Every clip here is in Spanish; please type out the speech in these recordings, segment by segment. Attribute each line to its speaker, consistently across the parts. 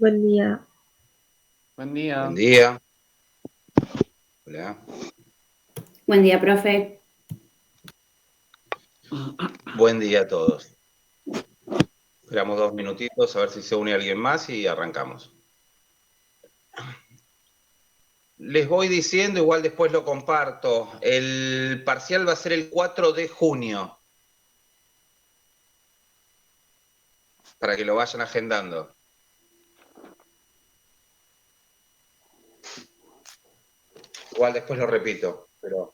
Speaker 1: Buen día.
Speaker 2: Buen día.
Speaker 3: Buen día. Hola.
Speaker 4: Buen día, profe.
Speaker 3: Buen día a todos. Esperamos 2 minutitos a ver si se une alguien más y arrancamos. Les voy diciendo, igual después lo comparto, el parcial va a ser el 4 de junio, para que lo vayan agendando. Igual después lo repito, pero...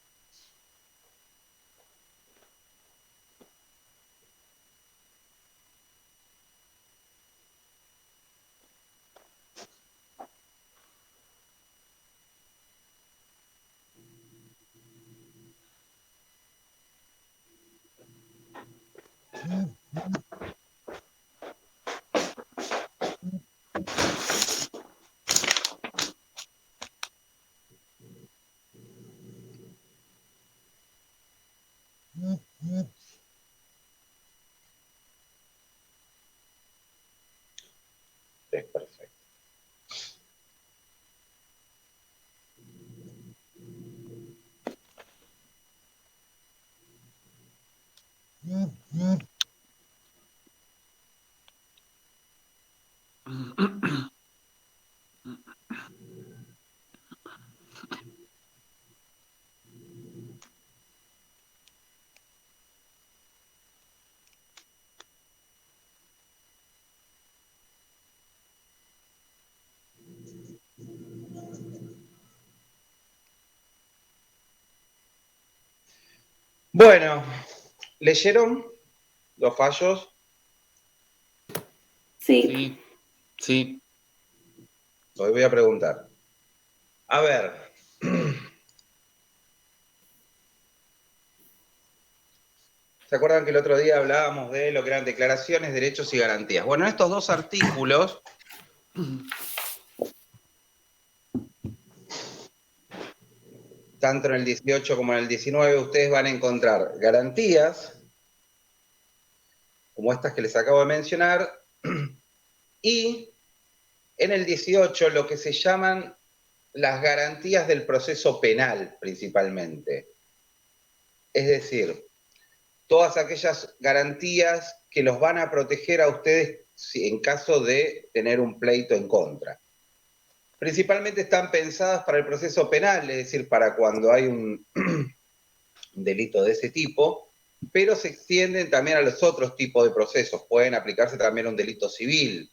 Speaker 3: Es perfecto. Bueno, ¿leyeron los fallos?
Speaker 4: Sí.
Speaker 2: Sí.
Speaker 3: Os voy a preguntar. A ver. ¿Se acuerdan que el otro día hablábamos de lo que eran declaraciones, derechos y garantías? Bueno, en estos dos artículos, tanto en el 18 como en el 19, ustedes van a encontrar garantías, como estas que les acabo de mencionar, y en el 18 lo que se llaman las garantías del proceso penal, principalmente. Es decir, todas aquellas garantías que los van a proteger a ustedes en caso de tener un pleito en contra. Principalmente están pensadas para el proceso penal, es decir, para cuando hay un delito de ese tipo, pero se extienden también a los otros tipos de procesos. Pueden aplicarse también a un delito civil.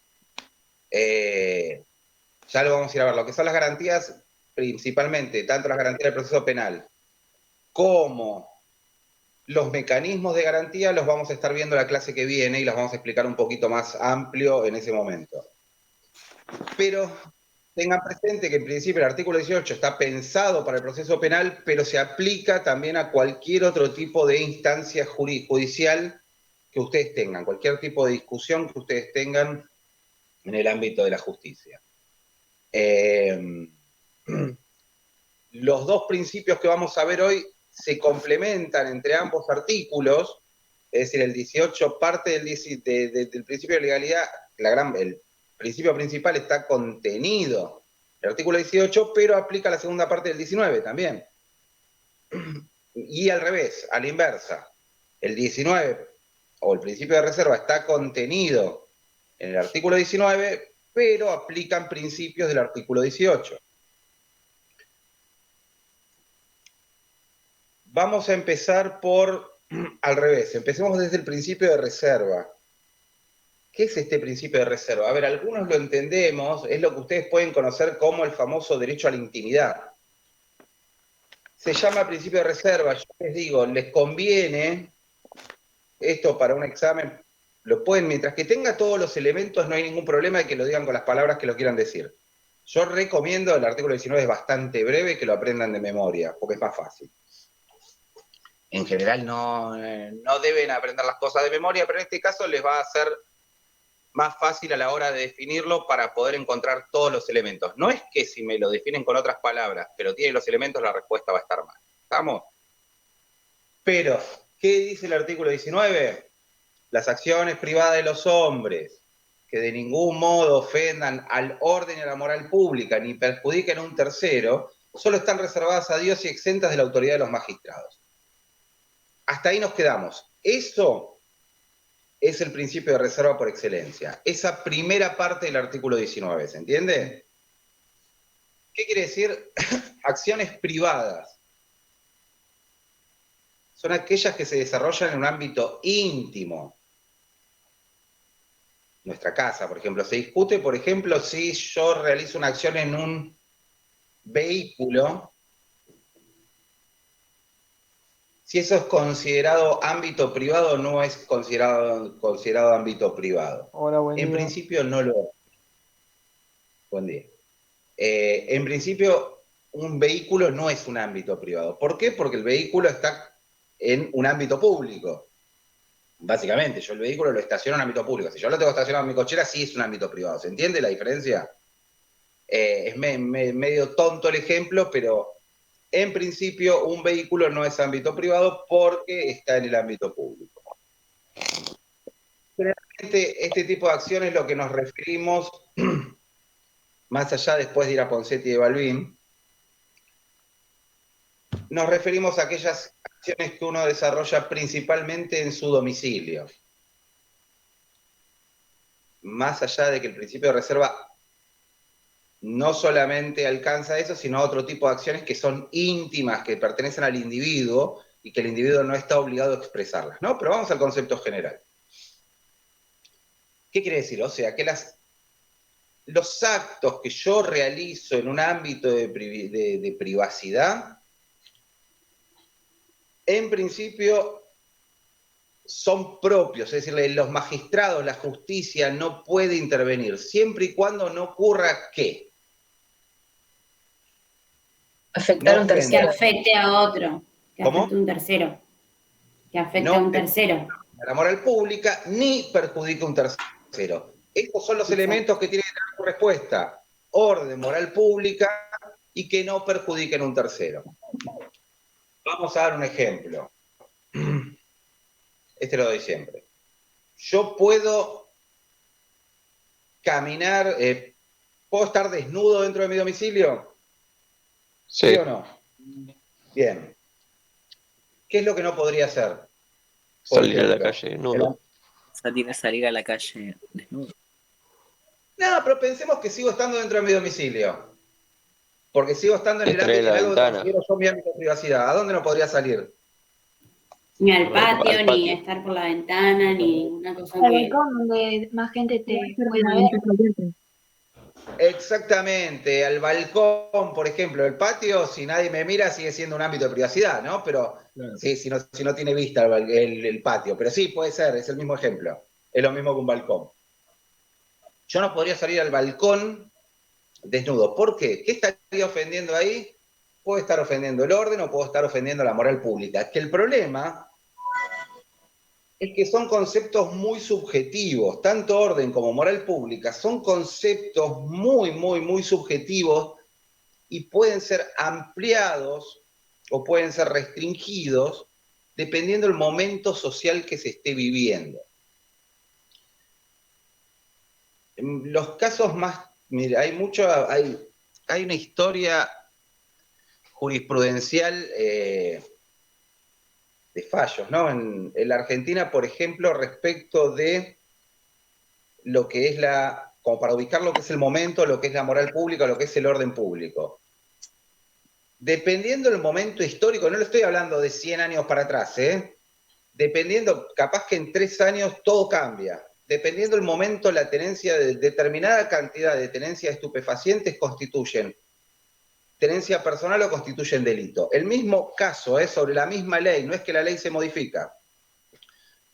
Speaker 3: Ya lo vamos a ir a ver. Lo que son las garantías, principalmente, tanto las garantías del proceso penal como los mecanismos de garantía, los vamos a estar viendo la clase que viene y los vamos a explicar un poquito más amplio en ese momento. Pero tengan presente que en principio el artículo 18 está pensado para el proceso penal, pero se aplica también a cualquier otro tipo de instancia judicial que ustedes tengan, cualquier tipo de discusión que ustedes tengan en el ámbito de la justicia. Los dos principios que vamos a ver hoy se complementan entre ambos artículos, es decir, el 18 parte del principio de legalidad, el principio principal está contenido en el artículo 18, pero aplica la segunda parte del 19 también. Y al revés, a la inversa, el 19 o el principio de reserva está contenido en el artículo 19, pero aplican principios del artículo 18. Vamos a empezar por, al revés, empecemos desde el principio de reserva. ¿Qué es este principio de reserva? A ver, algunos lo entendemos, es lo que ustedes pueden conocer como el famoso derecho a la intimidad. Se llama principio de reserva, yo les digo, les conviene esto para un examen, lo pueden, mientras que tenga todos los elementos, no hay ningún problema de que lo digan con las palabras que lo quieran decir. Yo recomiendo, el artículo 19 es bastante breve, que lo aprendan de memoria, porque es más fácil. En general no deben aprender las cosas de memoria, pero en este caso les va a ser más fácil a la hora de definirlo para poder encontrar todos los elementos. No es que si me lo definen con otras palabras, pero tiene los elementos, la respuesta va a estar mal. ¿Estamos? Pero, ¿qué dice el artículo 19? Las acciones privadas de los hombres que de ningún modo ofendan al orden y a la moral pública, ni perjudiquen a un tercero, solo están reservadas a Dios y exentas de la autoridad de los magistrados. Hasta ahí nos quedamos. Eso es el principio de reserva por excelencia. Esa primera parte del artículo 19, ¿se entiende? ¿Qué quiere decir? Acciones privadas. Son aquellas que se desarrollan en un ámbito íntimo. Nuestra casa, por ejemplo. Se discute, por ejemplo, si yo realizo una acción en un vehículo, si eso es considerado ámbito privado o no es considerado ámbito privado.
Speaker 1: Hola, buen
Speaker 3: En
Speaker 1: día.
Speaker 3: principio no lo es. Buen día. En principio, un vehículo no es un ámbito privado. ¿Por qué? Porque el vehículo está en un ámbito público. Básicamente, yo el vehículo lo estaciono en un ámbito público. Si yo lo tengo estacionado en mi cochera, sí es un ámbito privado. ¿Se entiende la diferencia? Es medio tonto el ejemplo, pero en principio un vehículo no es ámbito privado porque está en el ámbito público. Generalmente este tipo de acciones es lo que nos referimos, más allá después de ir a Ponseti y de Balbín, nos referimos a aquellas acciones que uno desarrolla principalmente en su domicilio. Más allá de que el principio de reserva no solamente alcanza eso, sino otro tipo de acciones que son íntimas, que pertenecen al individuo y que el individuo no está obligado a expresarlas, ¿no? Pero vamos al concepto general. ¿Qué quiere decir? O sea, que los actos que yo realizo en un ámbito de privacidad, en principio son propios, es decir, los magistrados, la justicia no puede intervenir, siempre y cuando no ocurra ¿qué?
Speaker 5: Afectar a un
Speaker 4: Que
Speaker 5: tercero.
Speaker 4: afecte a otro, que
Speaker 3: ¿Cómo?
Speaker 4: afecte a un tercero, que afecte
Speaker 3: No
Speaker 4: a un tercero.
Speaker 3: a la moral pública ni perjudica a un tercero. Estos son los
Speaker 4: Exacto.
Speaker 3: elementos que tiene que tener tu respuesta. Orden, moral pública y que no perjudiquen a un tercero. Vamos a dar un ejemplo. Este lo doy siempre. Yo puedo caminar, ¿puedo estar desnudo dentro de mi domicilio? ¿Sí o no? Bien. ¿Qué es lo que no podría hacer?
Speaker 6: Salir a la calle desnudo.
Speaker 7: Salir a la calle desnudo.
Speaker 3: No, pero pensemos que sigo estando dentro de mi domicilio. Porque sigo estando en el
Speaker 6: Estar en
Speaker 3: ámbito,
Speaker 6: la
Speaker 3: en algo que
Speaker 6: ventana.
Speaker 3: considero yo mi ámbito de privacidad. ¿A dónde no podría salir?
Speaker 4: Ni al patio,
Speaker 6: Al
Speaker 4: ni
Speaker 6: patio.
Speaker 4: estar por la ventana, ni ninguna cosa
Speaker 8: Al
Speaker 4: que...
Speaker 8: balcón donde más gente te pueda ver.
Speaker 3: Exactamente, al balcón, por ejemplo, el patio, si nadie me mira, sigue siendo un ámbito de privacidad, ¿no? Pero
Speaker 2: Claro.
Speaker 3: sí, si no tiene vista el patio. Pero sí, puede ser, es el mismo ejemplo. Es lo mismo que un balcón. Yo no podría salir al balcón desnudo. ¿Por qué? ¿Qué estaría ofendiendo ahí? Puedo estar ofendiendo el orden o puedo estar ofendiendo la moral pública. Es que el problema es que son conceptos muy subjetivos, tanto orden como moral pública, son conceptos muy subjetivos y pueden ser ampliados o pueden ser restringidos dependiendo del momento social que se esté viviendo. En los casos más, mira, hay una historia jurisprudencial de fallos, ¿no? En la Argentina, por ejemplo, respecto de lo que es como para ubicar lo que es el momento, lo que es la moral pública, lo que es el orden público. Dependiendo del momento histórico, no le estoy hablando de 100 años para atrás, dependiendo, capaz que en 3 años todo cambia. Dependiendo del momento, la tenencia de determinada cantidad de tenencia de estupefacientes constituyen tenencia personal o constituyen delito. El mismo caso, sobre la misma ley, no es que la ley se modifica,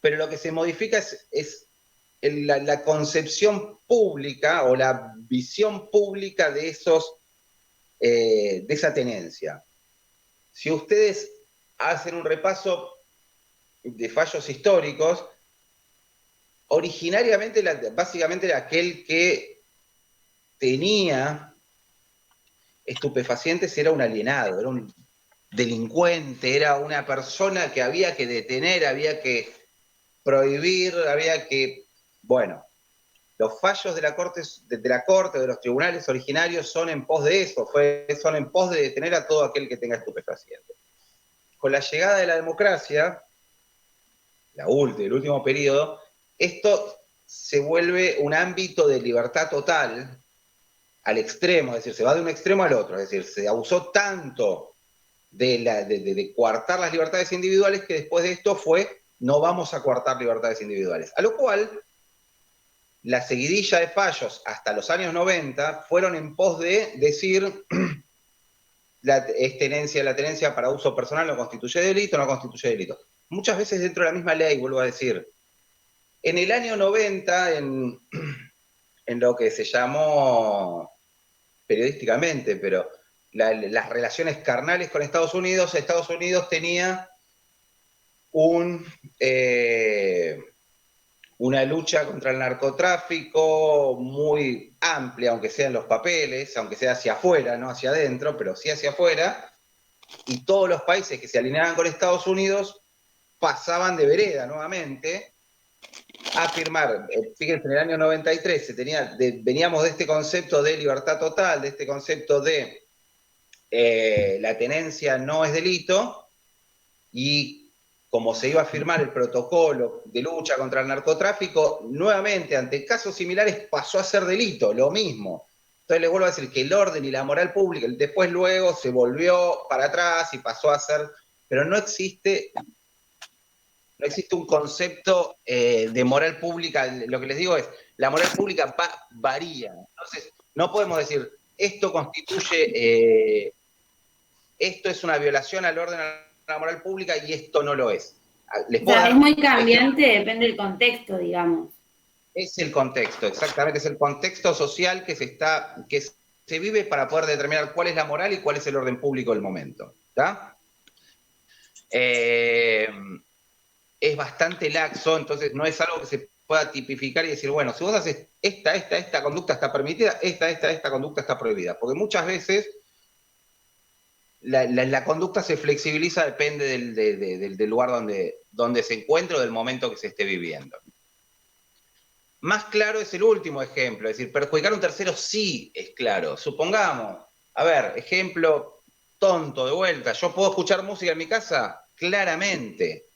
Speaker 3: pero lo que se modifica es la concepción pública o la visión pública de esa tenencia. Si ustedes hacen un repaso de fallos históricos, originariamente, básicamente era aquel que tenía estupefacientes era un alienado, era un delincuente, era una persona que había que detener, había que prohibir, había que... Bueno, los fallos de la corte o de los tribunales originarios son en pos de eso, son en pos de detener a todo aquel que tenga estupefacientes. Con la llegada de la democracia, el último periodo, esto se vuelve un ámbito de libertad total al extremo, es decir, se va de un extremo al otro, es decir, se abusó tanto de coartar las libertades individuales que después de esto no vamos a coartar libertades individuales. A lo cual, la seguidilla de fallos hasta los años 90 fueron en pos de decir la tenencia para uso personal no constituye delito, no constituye delito. Muchas veces dentro de la misma ley, vuelvo a decir, en el año 90, en lo que se llamó periodísticamente, pero las relaciones carnales con Estados Unidos tenía una lucha contra el narcotráfico muy amplia, aunque sea en los papeles, aunque sea hacia afuera, no hacia adentro, pero sí hacia afuera, y todos los países que se alineaban con Estados Unidos pasaban de vereda nuevamente a firmar. Fíjense, en el año 93 veníamos de este concepto de libertad total, de este concepto de la tenencia no es delito, y como se iba a firmar el protocolo de lucha contra el narcotráfico, nuevamente, ante casos similares, pasó a ser delito, lo mismo. Entonces les vuelvo a decir que el orden y la moral pública, después luego se volvió para atrás y pasó a ser, pero no existe un concepto de moral pública. Lo que les digo es, la moral pública varía. Entonces, no podemos decir, esto es una violación al orden, a la moral pública, y esto no lo es.
Speaker 4: O sea, es muy cambiante, depende del contexto, digamos.
Speaker 3: Es el contexto, exactamente, es el contexto social que se vive para poder determinar cuál es la moral y cuál es el orden público del momento. ¿Está? Es bastante laxo, entonces no es algo que se pueda tipificar y decir, bueno, si vos haces esta conducta está permitida, esta conducta está prohibida. Porque muchas veces la conducta se flexibiliza, depende del lugar donde se encuentre o del momento que se esté viviendo. Más claro es el último ejemplo, es decir, perjudicar a un tercero sí es claro. Supongamos, a ver, ejemplo tonto de vuelta, ¿yo puedo escuchar música en mi casa? Claramente.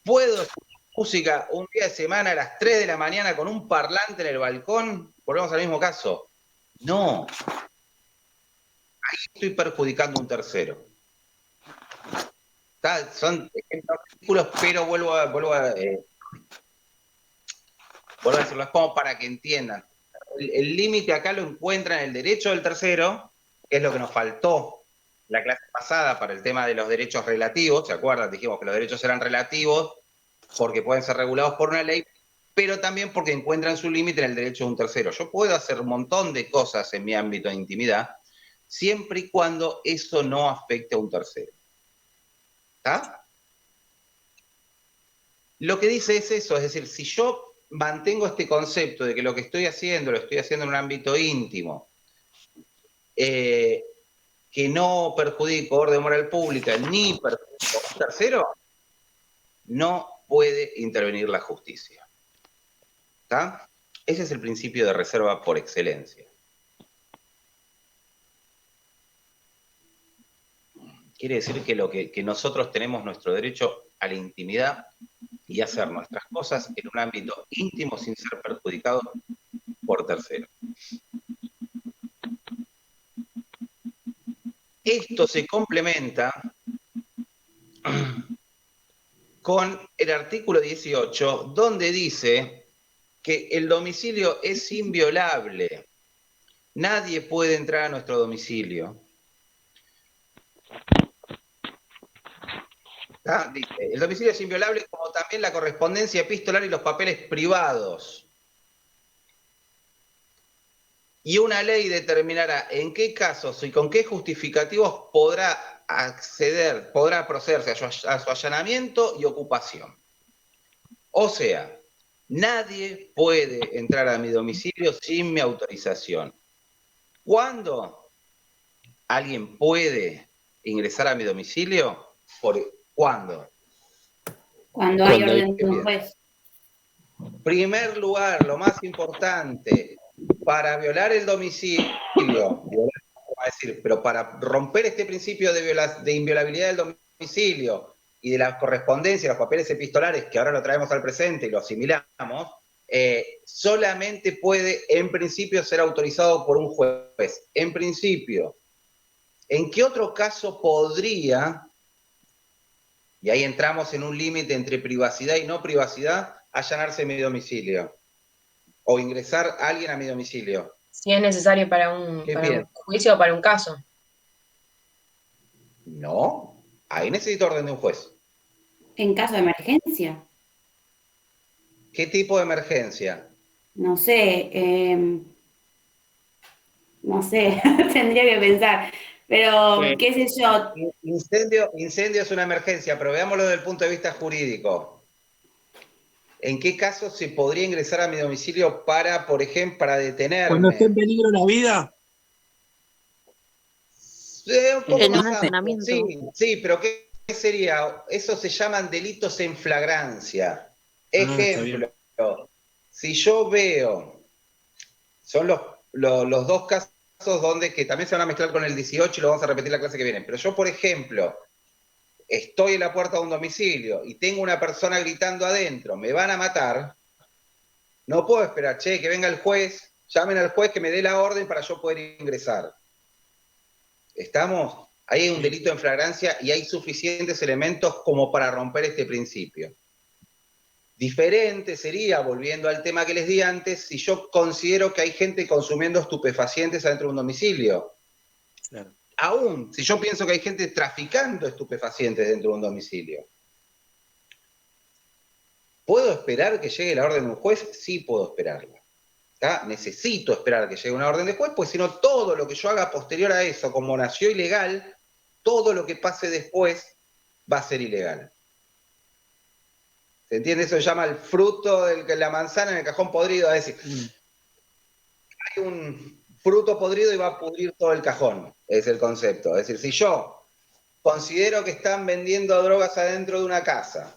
Speaker 3: ¿Puedo escuchar música un día de semana a las 3 de la mañana con un parlante en el balcón? Volvemos al mismo caso. No. Ahí estoy perjudicando a un tercero. Son ejemplos ridículos, pero vuelvo a decirlo, es como para que entiendan. El límite acá lo encuentra en el derecho del tercero, que es lo que nos faltó la clase pasada para el tema de los derechos relativos. ¿Se acuerdan? Dijimos que los derechos eran relativos porque pueden ser regulados por una ley, pero también porque encuentran su límite en el derecho de un tercero. Yo puedo hacer un montón de cosas en mi ámbito de intimidad, siempre y cuando eso no afecte a un tercero. ¿Está? Lo que dice es eso, es decir, si yo mantengo este concepto de que lo que estoy haciendo, lo estoy haciendo en un ámbito íntimo, que no perjudico orden moral pública ni perjudico a un tercero, no puede intervenir la justicia. ¿Está? Ese es el principio de reserva por excelencia. Quiere decir que nosotros tenemos nuestro derecho a la intimidad y hacer nuestras cosas en un ámbito íntimo sin ser perjudicados por terceros. Esto se complementa con el artículo 18, donde dice que el domicilio es inviolable. Nadie puede entrar a nuestro domicilio. Dice, el domicilio es inviolable, como también la correspondencia epistolar y los papeles privados. Y una ley determinará en qué casos y con qué justificativos podrá procederse a su allanamiento y ocupación. O sea, nadie puede entrar a mi domicilio sin mi autorización. ¿Cuándo alguien puede ingresar a mi domicilio? ¿Cuándo?
Speaker 4: Cuando hay orden de un juez.
Speaker 3: Primer lugar, lo más importante, para violar el domicilio, pero para romper este principio de inviolabilidad del domicilio y de la correspondencia, los papeles epistolares, que ahora lo traemos al presente y lo asimilamos, solamente puede, en principio, ser autorizado por un juez. En principio. ¿En qué otro caso podría, y ahí entramos en un límite entre privacidad y no privacidad, allanarse mi domicilio? O ingresar a alguien a mi domicilio.
Speaker 1: Si es necesario para un juicio o para un caso.
Speaker 3: No, ahí necesito orden de un juez.
Speaker 4: En caso de emergencia.
Speaker 3: ¿Qué tipo de emergencia?
Speaker 4: No sé, tendría que pensar. Pero, qué sé yo.
Speaker 3: Incendio es una emergencia, pero veámoslo desde el punto de vista jurídico. ¿En qué caso se podría ingresar a mi domicilio para, por ejemplo, para detenerme?
Speaker 5: Cuando esté en peligro la vida.
Speaker 7: En un entrenamiento.
Speaker 3: Sí, pero ¿qué sería? Eso se llaman delitos en flagrancia. Ejemplo, si yo veo, son los dos casos donde, que también se van a mezclar con el 18 y lo vamos a repetir la clase que viene, pero yo, por ejemplo, estoy en la puerta de un domicilio y tengo una persona gritando adentro, me van a matar, no puedo esperar, che, que venga el juez, llamen al juez que me dé la orden para yo poder ingresar. ¿Estamos? Ahí hay un delito en flagrancia y hay suficientes elementos como para romper este principio. Diferente sería, volviendo al tema que les di antes, si yo considero que hay gente consumiendo estupefacientes adentro de un domicilio. Claro. Aún, si yo pienso que hay gente traficando estupefacientes dentro de un domicilio. ¿Puedo esperar que llegue la orden de un juez? Sí puedo esperarla. ¿Tá? Necesito esperar que llegue una orden de juez, pues si no, todo lo que yo haga posterior a eso, como nació ilegal, todo lo que pase después va a ser ilegal. ¿Se entiende? Eso se llama el fruto de la manzana en el cajón podrido. Es decir, hay un fruto podrido y va a pudrir todo el cajón, es el concepto. Es decir, si yo considero que están vendiendo drogas adentro de una casa,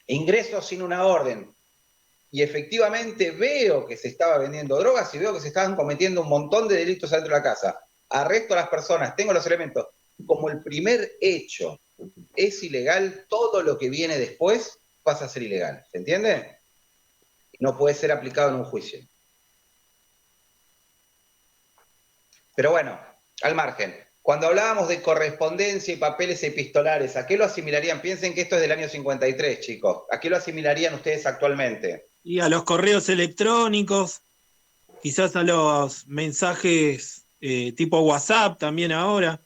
Speaker 3: ingreso sin una orden, y efectivamente veo que se estaba vendiendo drogas y veo que se estaban cometiendo un montón de delitos adentro de la casa, arresto a las personas, tengo los elementos, como el primer hecho es ilegal, todo lo que viene después pasa a ser ilegal, ¿se entiende? No puede ser aplicado en un juicio. Pero bueno, al margen. Cuando hablábamos de correspondencia y papeles epistolares, ¿a qué lo asimilarían? Piensen que esto es del año 53, chicos. ¿A qué lo asimilarían ustedes actualmente?
Speaker 5: Y a los correos electrónicos, quizás a los mensajes tipo WhatsApp también ahora.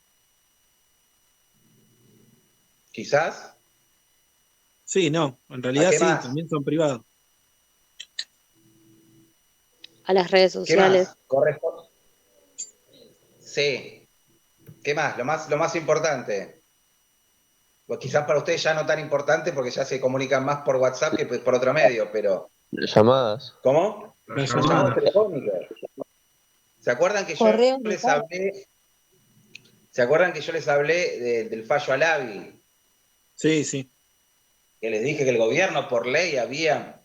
Speaker 3: ¿Quizás?
Speaker 5: Sí, no, en realidad sí, también son privados.
Speaker 9: A las redes sociales.
Speaker 3: ¿Qué más? Sí. ¿Qué más? Lo más importante. Pues quizás para ustedes ya no tan importante porque ya se comunican más por WhatsApp que por otro medio, pero...
Speaker 6: Llamadas.
Speaker 3: ¿Cómo? Llamadas telefónicas. ¿Se acuerdan que yo les hablé? ¿Se acuerdan que yo les hablé del fallo Alavi?
Speaker 5: Sí, sí.
Speaker 3: Que les dije que el gobierno por ley había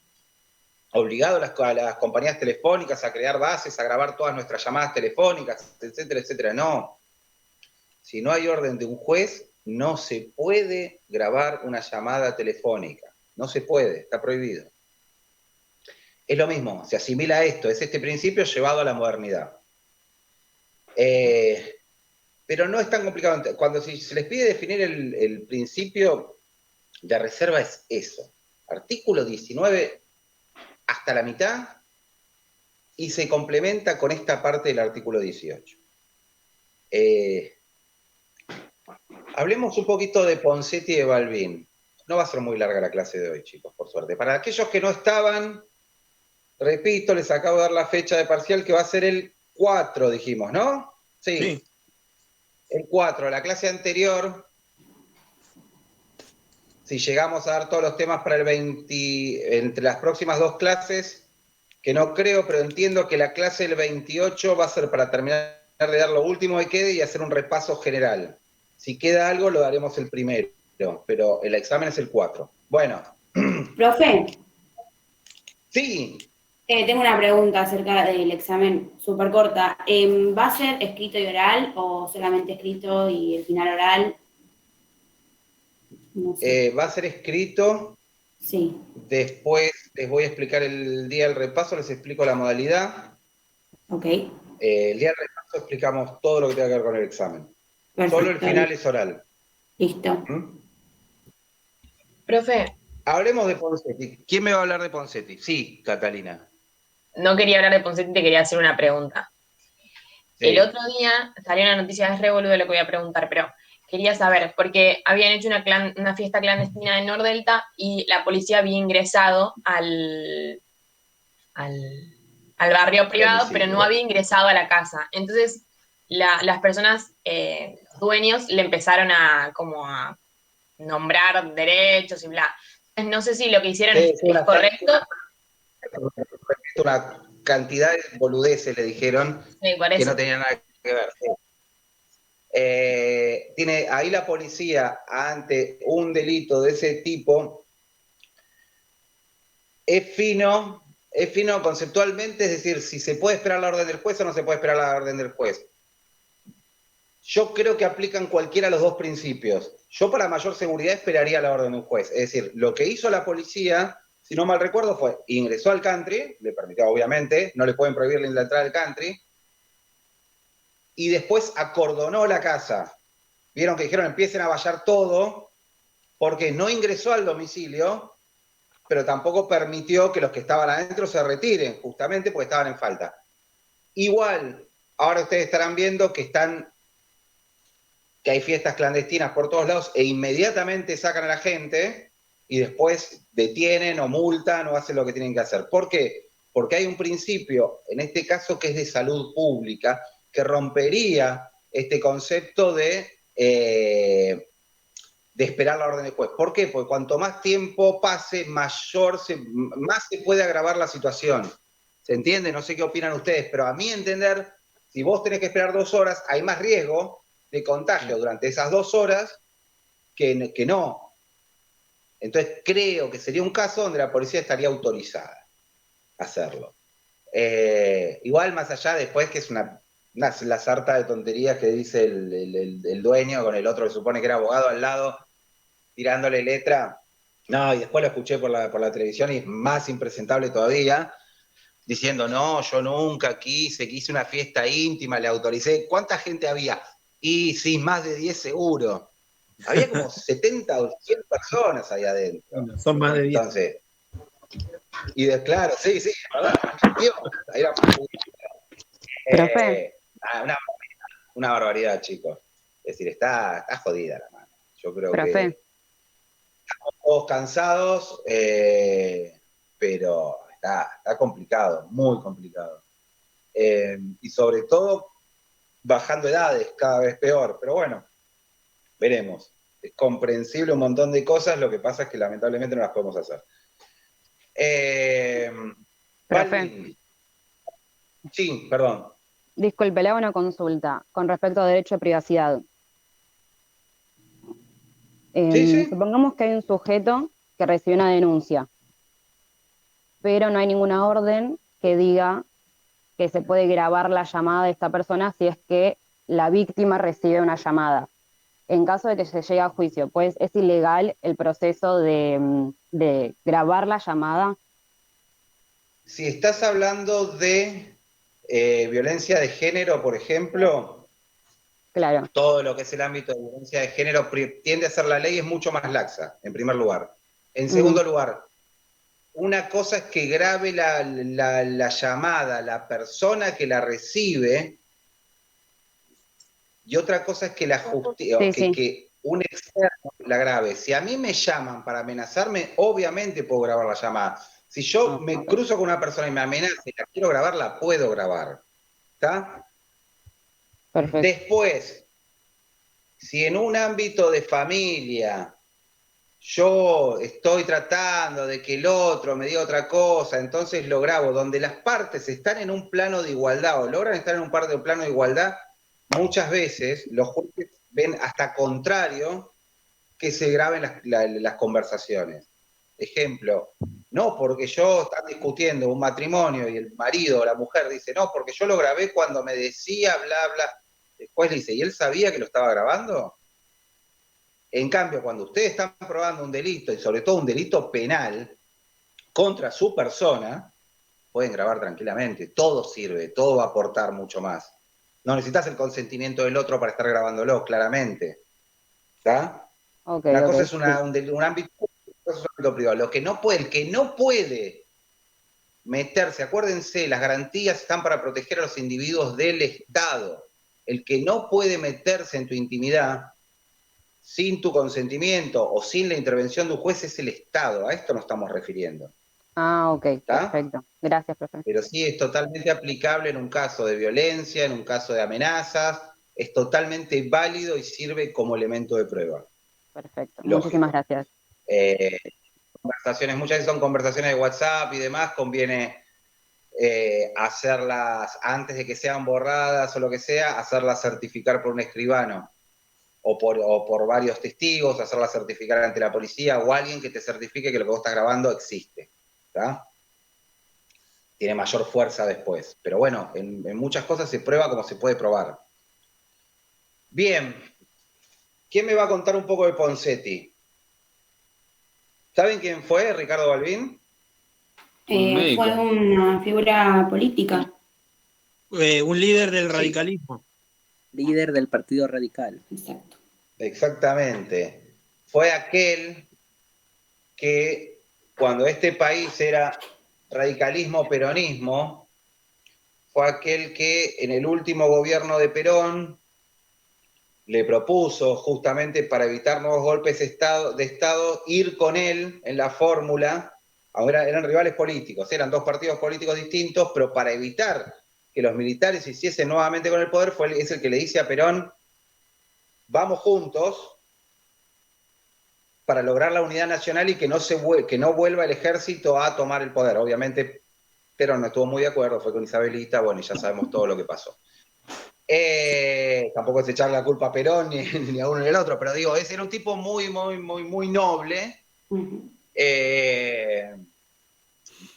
Speaker 3: obligado a las compañías telefónicas a crear bases, a grabar todas nuestras llamadas telefónicas, etcétera, etcétera. No. Si no hay orden de un juez, no se puede grabar una llamada telefónica. No se puede, está prohibido. Es lo mismo, se asimila a esto, es este principio llevado a la modernidad. Pero no es tan complicado. Cuando se les pide definir el principio de reserva es eso. Artículo 19 hasta la mitad y se complementa con esta parte del artículo 18. Hablemos un poquito de Ponseti y de Balbín. No va a ser muy larga la clase de hoy, chicos, por suerte. Para aquellos que no estaban, repito, les acabo de dar la fecha de parcial que va a ser el 4, dijimos, ¿no? Sí. El 4, la clase anterior, si llegamos a dar todos los temas para el 20, entre las próximas dos clases, que no creo, pero entiendo que la clase del 28 va a ser para terminar de dar lo último que quede y hacer un repaso general. Si queda algo, lo daremos el primero, pero el examen es el 4. Bueno.
Speaker 4: Profe.
Speaker 3: Sí.
Speaker 4: Tengo una pregunta acerca del examen, súper corta. ¿Va a ser escrito y oral o solamente escrito y el final oral? No sé.
Speaker 3: Va a ser escrito.
Speaker 4: Sí.
Speaker 3: Después les voy a explicar el día del repaso, les explico la modalidad.
Speaker 4: Ok.
Speaker 3: El día del repaso explicamos todo lo que tenga que ver con el examen.
Speaker 4: Perfecto.
Speaker 3: Solo el final es oral.
Speaker 4: Listo.
Speaker 1: Profe.
Speaker 3: Hablemos de Ponseti. ¿Quién me va a hablar de Ponseti? Sí, Catalina.
Speaker 1: No quería hablar de Ponseti, te quería hacer una pregunta. Sí. El otro día salió una noticia, es re boludo lo que voy a preguntar, pero quería saber, porque habían hecho una fiesta clandestina en Nordelta y la policía había ingresado al barrio privado, pero no había ingresado a la casa. Entonces, las personas, dueños, le empezaron a nombrar derechos y bla. Entonces, no sé si lo que hicieron es correcto.
Speaker 3: Una cantidad de boludeces le dijeron que no tenían nada que ver. Tiene ahí la policía ante un delito de ese tipo, es fino conceptualmente, es decir, si se puede esperar la orden del juez o no se puede esperar la orden del juez. Yo creo que aplican cualquiera de los dos principios. Yo para mayor seguridad esperaría la orden de un juez. Es decir, lo que hizo la policía, si no mal recuerdo, fue ingresó al country, le permitió obviamente, no le pueden prohibir la entrada al country, y después acordonó la casa. Vieron que dijeron empiecen a vallar todo, porque no ingresó al domicilio, pero tampoco permitió que los que estaban adentro se retiren, justamente porque estaban en falta. Igual, ahora ustedes estarán viendo que hay fiestas clandestinas por todos lados e inmediatamente sacan a la gente y después detienen o multan o hacen lo que tienen que hacer. ¿Por qué? Porque hay un principio, en este caso que es de salud pública, que rompería este concepto de esperar la orden del juez. ¿Por qué? Porque cuanto más tiempo pase, más se puede agravar la situación. ¿Se entiende? No sé qué opinan ustedes, pero a mi entender, si vos tenés que esperar 2 horas, hay más riesgo de contagio durante esas 2 horas que no. Entonces creo que sería un caso donde la policía estaría autorizada a hacerlo. Igual más allá después que es la sarta de tonterías que dice el dueño con el otro que supone que era abogado al lado, tirándole letra. No, y después lo escuché por la televisión y es más impresentable todavía, diciendo, no, yo nunca quise una fiesta íntima, le autoricé. ¿Cuánta gente había? Y sí, más de 10 seguro. Había como 70 o 100 personas ahí adentro.
Speaker 5: Son más de 10.
Speaker 3: Entonces, claro, sí, ¿verdad? Era una barbaridad, chicos. Es decir, está jodida la mano. Yo creo que estamos todos cansados, pero está complicado, muy complicado. Y sobre todo, bajando edades, cada vez peor. Pero bueno, veremos. Es comprensible un montón de cosas, lo que pasa es que lamentablemente no las podemos hacer.
Speaker 9: Profe.
Speaker 3: Sí, perdón.
Speaker 9: Disculpe, le hago una consulta con respecto a derecho de privacidad.
Speaker 3: Sí.
Speaker 9: Supongamos que hay un sujeto que recibe una denuncia, pero no hay ninguna orden que diga que se puede grabar la llamada de esta persona si es que la víctima recibe una llamada. En caso de que se llegue a juicio, pues es ilegal el proceso de grabar la llamada.
Speaker 3: Si estás hablando de violencia de género, por ejemplo,
Speaker 9: claro,
Speaker 3: todo lo que es el ámbito de violencia de género tiende a ser la ley, es mucho más laxa, en primer lugar. En segundo lugar, una cosa es que grabe la llamada, la persona que la recibe, y otra cosa es que que un externo la grabe. Si a mí me llaman para amenazarme, obviamente puedo grabar la llamada. Si yo me cruzo con una persona y me amenaza y la quiero grabar, la puedo grabar. ¿Está? Perfecto. Después, si en un ámbito de familia yo estoy tratando de que el otro me diga otra cosa, entonces lo grabo, donde las partes están en un plano de igualdad o logran estar en un plano de igualdad, muchas veces los jueces ven hasta contrario que se graben las conversaciones. Ejemplo, no, porque yo están discutiendo un matrimonio y el marido o la mujer dice, no, porque yo lo grabé cuando me decía, bla, bla. Después le dice, ¿y él sabía que lo estaba grabando? En cambio, cuando ustedes están probando un delito, y sobre todo un delito penal, contra su persona, pueden grabar tranquilamente. Todo sirve, todo va a aportar mucho más. No necesitas el consentimiento del otro para estar grabándolo, claramente. ¿Está?
Speaker 9: Okay,
Speaker 3: Una
Speaker 9: okay.
Speaker 3: cosa es un ámbito público, otra cosa es un ámbito privado. El que no puede meterse, acuérdense, las garantías están para proteger a los individuos del Estado. El que no puede meterse en tu intimidad sin tu consentimiento o sin la intervención de un juez es el Estado. A esto nos estamos refiriendo.
Speaker 9: Ah, ok,
Speaker 3: ¿Está?
Speaker 9: perfecto. Gracias, profe.
Speaker 3: Pero sí es totalmente aplicable en un caso de violencia, en un caso de amenazas, es totalmente válido y sirve como elemento de prueba.
Speaker 9: Perfecto,
Speaker 3: Lógico.
Speaker 9: muchísimas gracias.
Speaker 3: Conversaciones, muchas veces son conversaciones de WhatsApp y demás, conviene hacerlas antes de que sean borradas o lo que sea, hacerlas certificar por un escribano o por varios testigos, hacerlas certificar ante la policía o alguien que te certifique que lo que vos estás grabando existe. ¿Está? Tiene mayor fuerza después. Pero bueno, en muchas cosas se prueba como se puede probar. Bien. ¿Quién me va a contar un poco de Ponseti? ¿Saben quién fue Ricardo Balbín?
Speaker 4: Fue una figura política.
Speaker 5: Un líder del radicalismo.
Speaker 10: Líder del Partido Radical.
Speaker 4: Exacto.
Speaker 3: Exactamente. Fue aquel que cuando este país era radicalismo-peronismo, fue aquel que en el último gobierno de Perón le propuso, justamente para evitar nuevos golpes de Estado, ir con él en la fórmula. Ahora eran rivales políticos, eran dos partidos políticos distintos, pero para evitar que los militares se hiciesen nuevamente con el poder, es el que le dice a Perón, vamos juntos para lograr la unidad nacional y que no vuelva el ejército a tomar el poder. Obviamente Perón no estuvo muy de acuerdo, fue con Isabelita, bueno, y ya sabemos todo lo que pasó. Tampoco es echarle la culpa a Perón ni a uno ni al otro, pero digo, ese era un tipo muy noble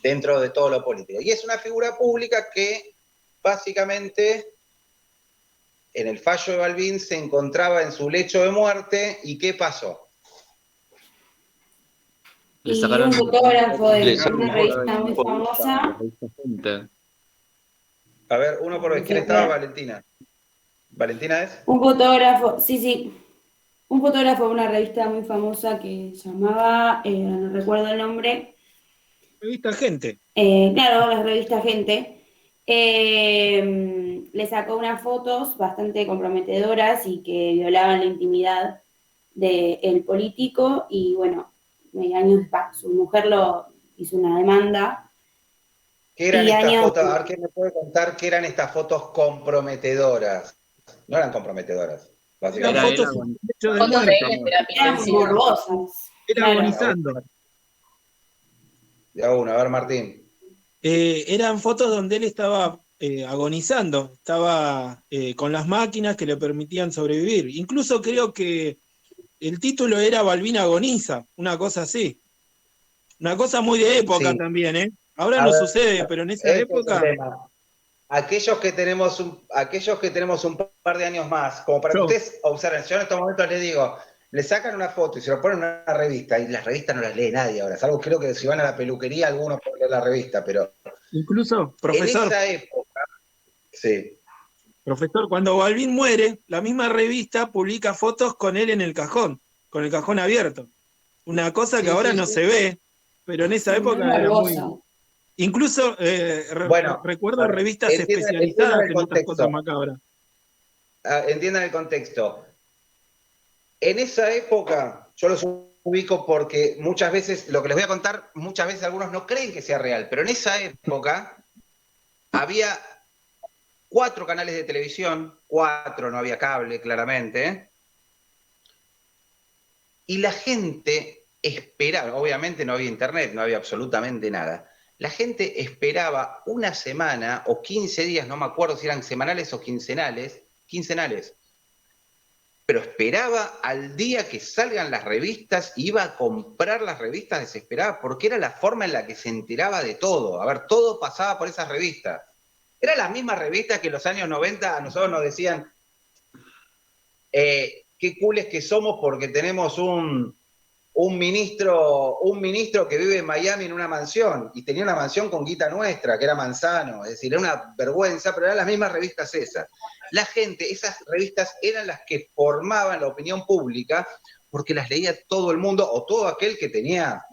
Speaker 3: dentro de todo lo político. Y es una figura pública que básicamente en el fallo de Balbín se encontraba en su lecho de muerte. ¿Y qué pasó?
Speaker 2: Le
Speaker 4: Y
Speaker 2: sacaron
Speaker 4: un fotógrafo de
Speaker 6: Le
Speaker 4: una
Speaker 6: sacaron
Speaker 4: revista muy
Speaker 6: por-
Speaker 4: famosa.
Speaker 3: A ver, uno por vez. ¿Quién estaba? Valentina. ¿Valentina es?
Speaker 4: Un fotógrafo, sí. Un fotógrafo de una revista muy famosa que se llamaba, no recuerdo el nombre.
Speaker 5: Revista Gente.
Speaker 4: Claro, la revista Gente. Le sacó unas fotos bastante comprometedoras y que violaban la intimidad del político y bueno, años después su mujer lo hizo una demanda.
Speaker 3: ¿Qué eran
Speaker 4: Y
Speaker 3: estas
Speaker 4: años-
Speaker 3: fotos? A ver, ¿quién me puede contar qué eran estas fotos comprometedoras? No eran comprometedoras,
Speaker 5: Eran
Speaker 3: básicamente.
Speaker 5: fotos
Speaker 2: Era-
Speaker 5: en lecho de
Speaker 1: Fotos de
Speaker 5: muerte.
Speaker 1: él en terapia
Speaker 4: Eran
Speaker 1: intensiva.
Speaker 4: morbosas.
Speaker 5: Era
Speaker 4: Claro.
Speaker 5: agonizando.
Speaker 3: Ya uno, a ver, Martín.
Speaker 5: Eran fotos donde él estaba agonizando, estaba con las máquinas que le permitían sobrevivir. Incluso creo que el título era Balbín agoniza, una cosa así. Una cosa muy de época
Speaker 3: Sí.
Speaker 5: también, ¿eh? Ahora
Speaker 3: A
Speaker 5: no
Speaker 3: ver,
Speaker 5: sucede, pero en esa
Speaker 3: este es el
Speaker 5: época...
Speaker 3: tema. Aquellos que tenemos un par de años más, como para que
Speaker 5: Yo.
Speaker 3: ustedes observen, yo en estos momentos les digo, le sacan una foto y se lo ponen en una revista, y las revistas no las lee nadie ahora, salvo creo que si van a la peluquería algunos pueden leer la revista, pero
Speaker 5: Incluso, profesor,
Speaker 3: en esa época, sí.
Speaker 5: profesor, cuando Balbín muere, la misma revista publica fotos con él en el cajón, con el cajón abierto. Una cosa que
Speaker 3: Sí,
Speaker 5: ahora
Speaker 3: sí,
Speaker 5: no
Speaker 3: sí.
Speaker 5: se ve, pero en esa
Speaker 4: Muy
Speaker 5: época era muy...
Speaker 4: morbosa.
Speaker 5: Incluso
Speaker 3: Bueno,
Speaker 5: recuerdo
Speaker 3: a ver,
Speaker 5: revistas
Speaker 3: entiendan
Speaker 5: especializadas
Speaker 3: el
Speaker 5: en estas cosas
Speaker 3: contexto.
Speaker 5: macabras.
Speaker 3: Entiendan el contexto. En esa época, yo los ubico porque muchas veces, lo que les voy a contar, muchas veces algunos no creen que sea real, pero en esa época había 4 canales de televisión, 4, no había cable, claramente, y la gente esperaba, obviamente no había internet, no había absolutamente nada, la gente esperaba una semana o 15 días, no me acuerdo si eran semanales o quincenales, pero esperaba al día que salgan las revistas, iba a comprar las revistas desesperada, porque era la forma en la que se enteraba de todo. A ver, todo pasaba por esas revistas. Eran las mismas revistas que en los años 90 a nosotros nos decían qué cooles que somos porque tenemos un ministro que vive en Miami en una mansión, y tenía una mansión con guita nuestra, que era Manzano, es decir, era una vergüenza, pero eran las mismas revistas esas. La gente, esas revistas eran las que formaban la opinión pública, porque las leía todo el mundo, o todo aquel que tenía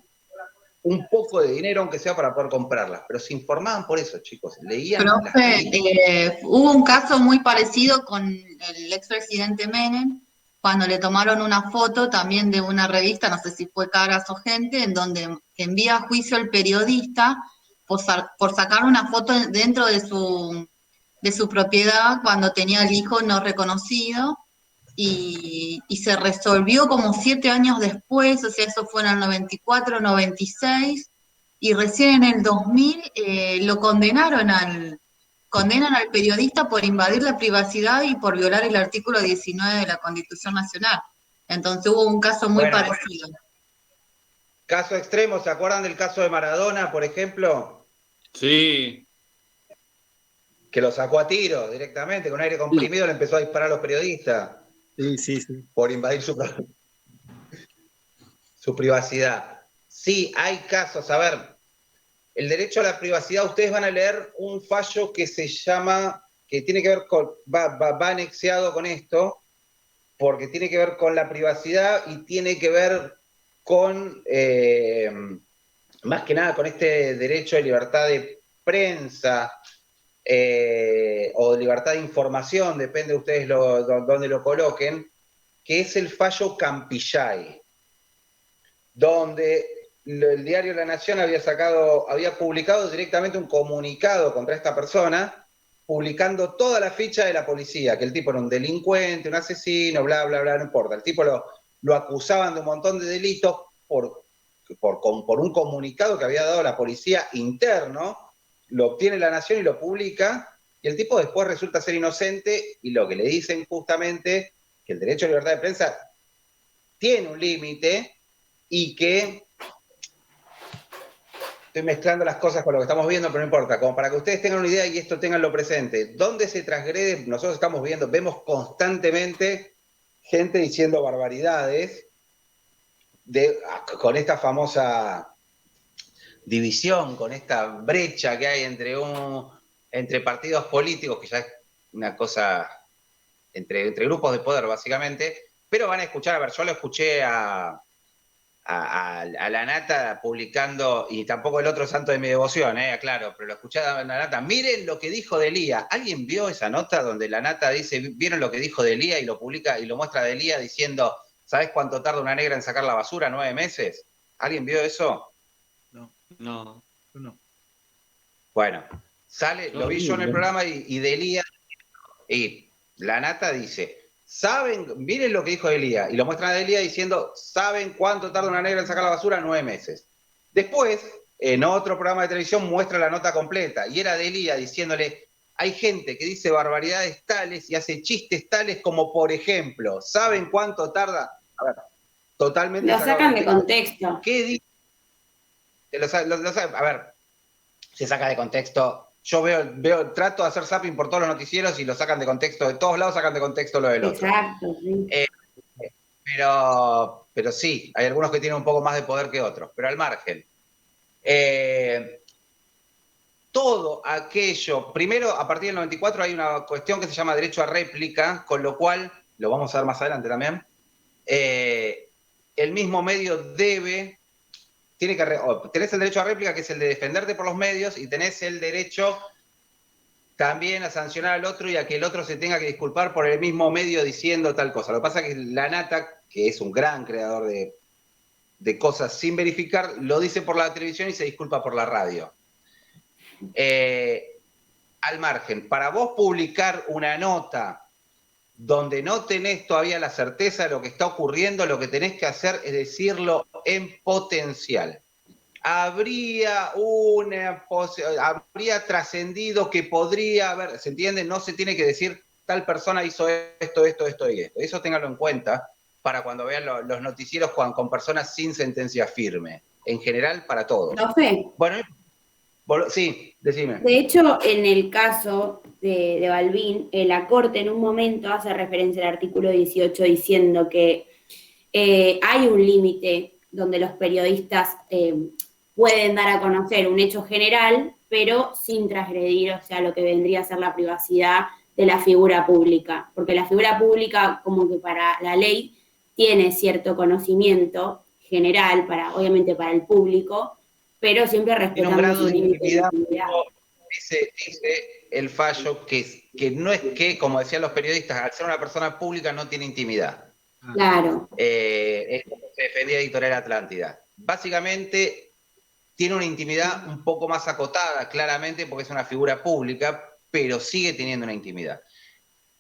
Speaker 3: un poco de dinero, aunque sea para poder comprarlas, pero se informaban por eso, chicos, leían las revistas.
Speaker 11: Hubo un caso muy parecido con el expresidente Menem, cuando le tomaron una foto también de una revista, no sé si fue Caras o Gente, en donde envía a juicio al periodista por sacar una foto dentro de su propiedad cuando tenía el hijo no reconocido, y se resolvió como 7 años después, o sea, eso fue en el 94, 96, y recién en el 2000 lo condenan al periodista por invadir la privacidad y por violar el artículo 19 de la Constitución Nacional. Entonces hubo un caso muy parecido.
Speaker 3: Caso extremo, ¿se acuerdan del caso de Maradona, por ejemplo?
Speaker 2: Sí.
Speaker 3: Que lo sacó a tiro directamente, con aire comprimido, le empezó a disparar a los periodistas.
Speaker 5: Sí.
Speaker 3: Por invadir su privacidad. Sí, hay casos. A ver, el derecho a la privacidad, ustedes van a leer un fallo que se llama, que tiene que ver con, va anexiado con esto, porque tiene que ver con la privacidad y tiene que ver con, más que nada, con este derecho de libertad de prensa, o libertad de información, depende de ustedes dónde lo coloquen, que es el fallo Campillay, donde el diario La Nación había publicado directamente un comunicado contra esta persona, publicando toda la ficha de la policía, que el tipo era un delincuente, un asesino, bla, bla, bla, no importa. El tipo lo acusaban de un montón de delitos por un comunicado que había dado la policía interno. Lo obtiene La Nación y lo publica, y el tipo después resulta ser inocente, y lo que le dicen justamente, que el derecho a la libertad de prensa tiene un límite, y que, estoy mezclando las cosas con lo que estamos viendo, pero no importa, como para que ustedes tengan una idea y esto tenganlo presente, ¿dónde se transgrede? Nosotros vemos constantemente gente diciendo barbaridades, con esta famosa división, con esta brecha que hay entre partidos políticos, que ya es una cosa entre grupos de poder, básicamente, pero van a escuchar, a ver, yo lo escuché a la Nata publicando, y tampoco el otro santo de mi devoción, aclaro, pero lo escuché a la Nata, miren lo que dijo Delía. ¿Alguien vio esa nota donde la Nata dice, vieron lo que dijo Delía, y lo publica y lo muestra Delía diciendo, ¿sabés cuánto tarda una negra en sacar la basura? 9 meses. ¿Alguien vio eso?
Speaker 2: No.
Speaker 3: Bueno, lo vi yo en el programa, y Delía, y la Nata dice, miren lo que dijo Delía, y lo muestran a Delía diciendo, ¿saben cuánto tarda una negra en sacar la basura? 9 meses. Después, en otro programa de televisión, muestra la nota completa, y era Delía diciéndole, hay gente que dice barbaridades tales y hace chistes tales como, por ejemplo, ¿saben cuánto tarda? A ver, totalmente...
Speaker 4: Lo sacan de contexto.
Speaker 3: ¿Qué dice? A ver, se saca de contexto. Yo trato de hacer zapping por todos los noticieros y lo sacan de contexto. De todos lados sacan de contexto lo del otro.
Speaker 4: Exacto, sí.
Speaker 3: Pero sí, hay algunos que tienen un poco más de poder que otros, pero al margen. Todo aquello, primero, a partir del 94 hay una cuestión que se llama derecho a réplica, con lo cual, lo vamos a ver más adelante también, el mismo medio tenés el derecho a réplica, que es el de defenderte por los medios, y tenés el derecho también a sancionar al otro y a que el otro se tenga que disculpar por el mismo medio diciendo tal cosa. Lo que pasa es que la Nata, que es un gran creador de cosas sin verificar, lo dice por la televisión y se disculpa por la radio. Al margen, para vos publicar una nota donde no tenés todavía la certeza de lo que está ocurriendo, lo que tenés que hacer es decirlo en potencial. Habría trascendido que podría haber, ¿se entiende? No se tiene que decir tal persona hizo esto y esto. Eso ténganlo en cuenta para cuando vean los noticieros con personas sin sentencia firme. En general, para todos.
Speaker 4: Profe,
Speaker 3: Bueno, sí, decime.
Speaker 4: de hecho, en el caso de Balbín, la Corte en un momento hace referencia al artículo 18 diciendo que hay un límite donde los periodistas pueden dar a conocer un hecho general, pero sin transgredir, o sea, lo que vendría a ser la privacidad de la figura pública, porque la figura pública, como que para la ley, tiene cierto conocimiento general, obviamente para el público, pero siempre respetando
Speaker 3: tiene un grado
Speaker 4: su
Speaker 3: de
Speaker 4: límite de
Speaker 3: intimidad.
Speaker 4: intimidad.
Speaker 3: Dice el fallo que no es que, como decían los periodistas, al ser una persona pública no tiene intimidad.
Speaker 4: Claro.
Speaker 3: Es como se defendía Editorial Atlántida. Básicamente tiene una intimidad un poco más acotada, claramente, porque es una figura pública, pero sigue teniendo una intimidad.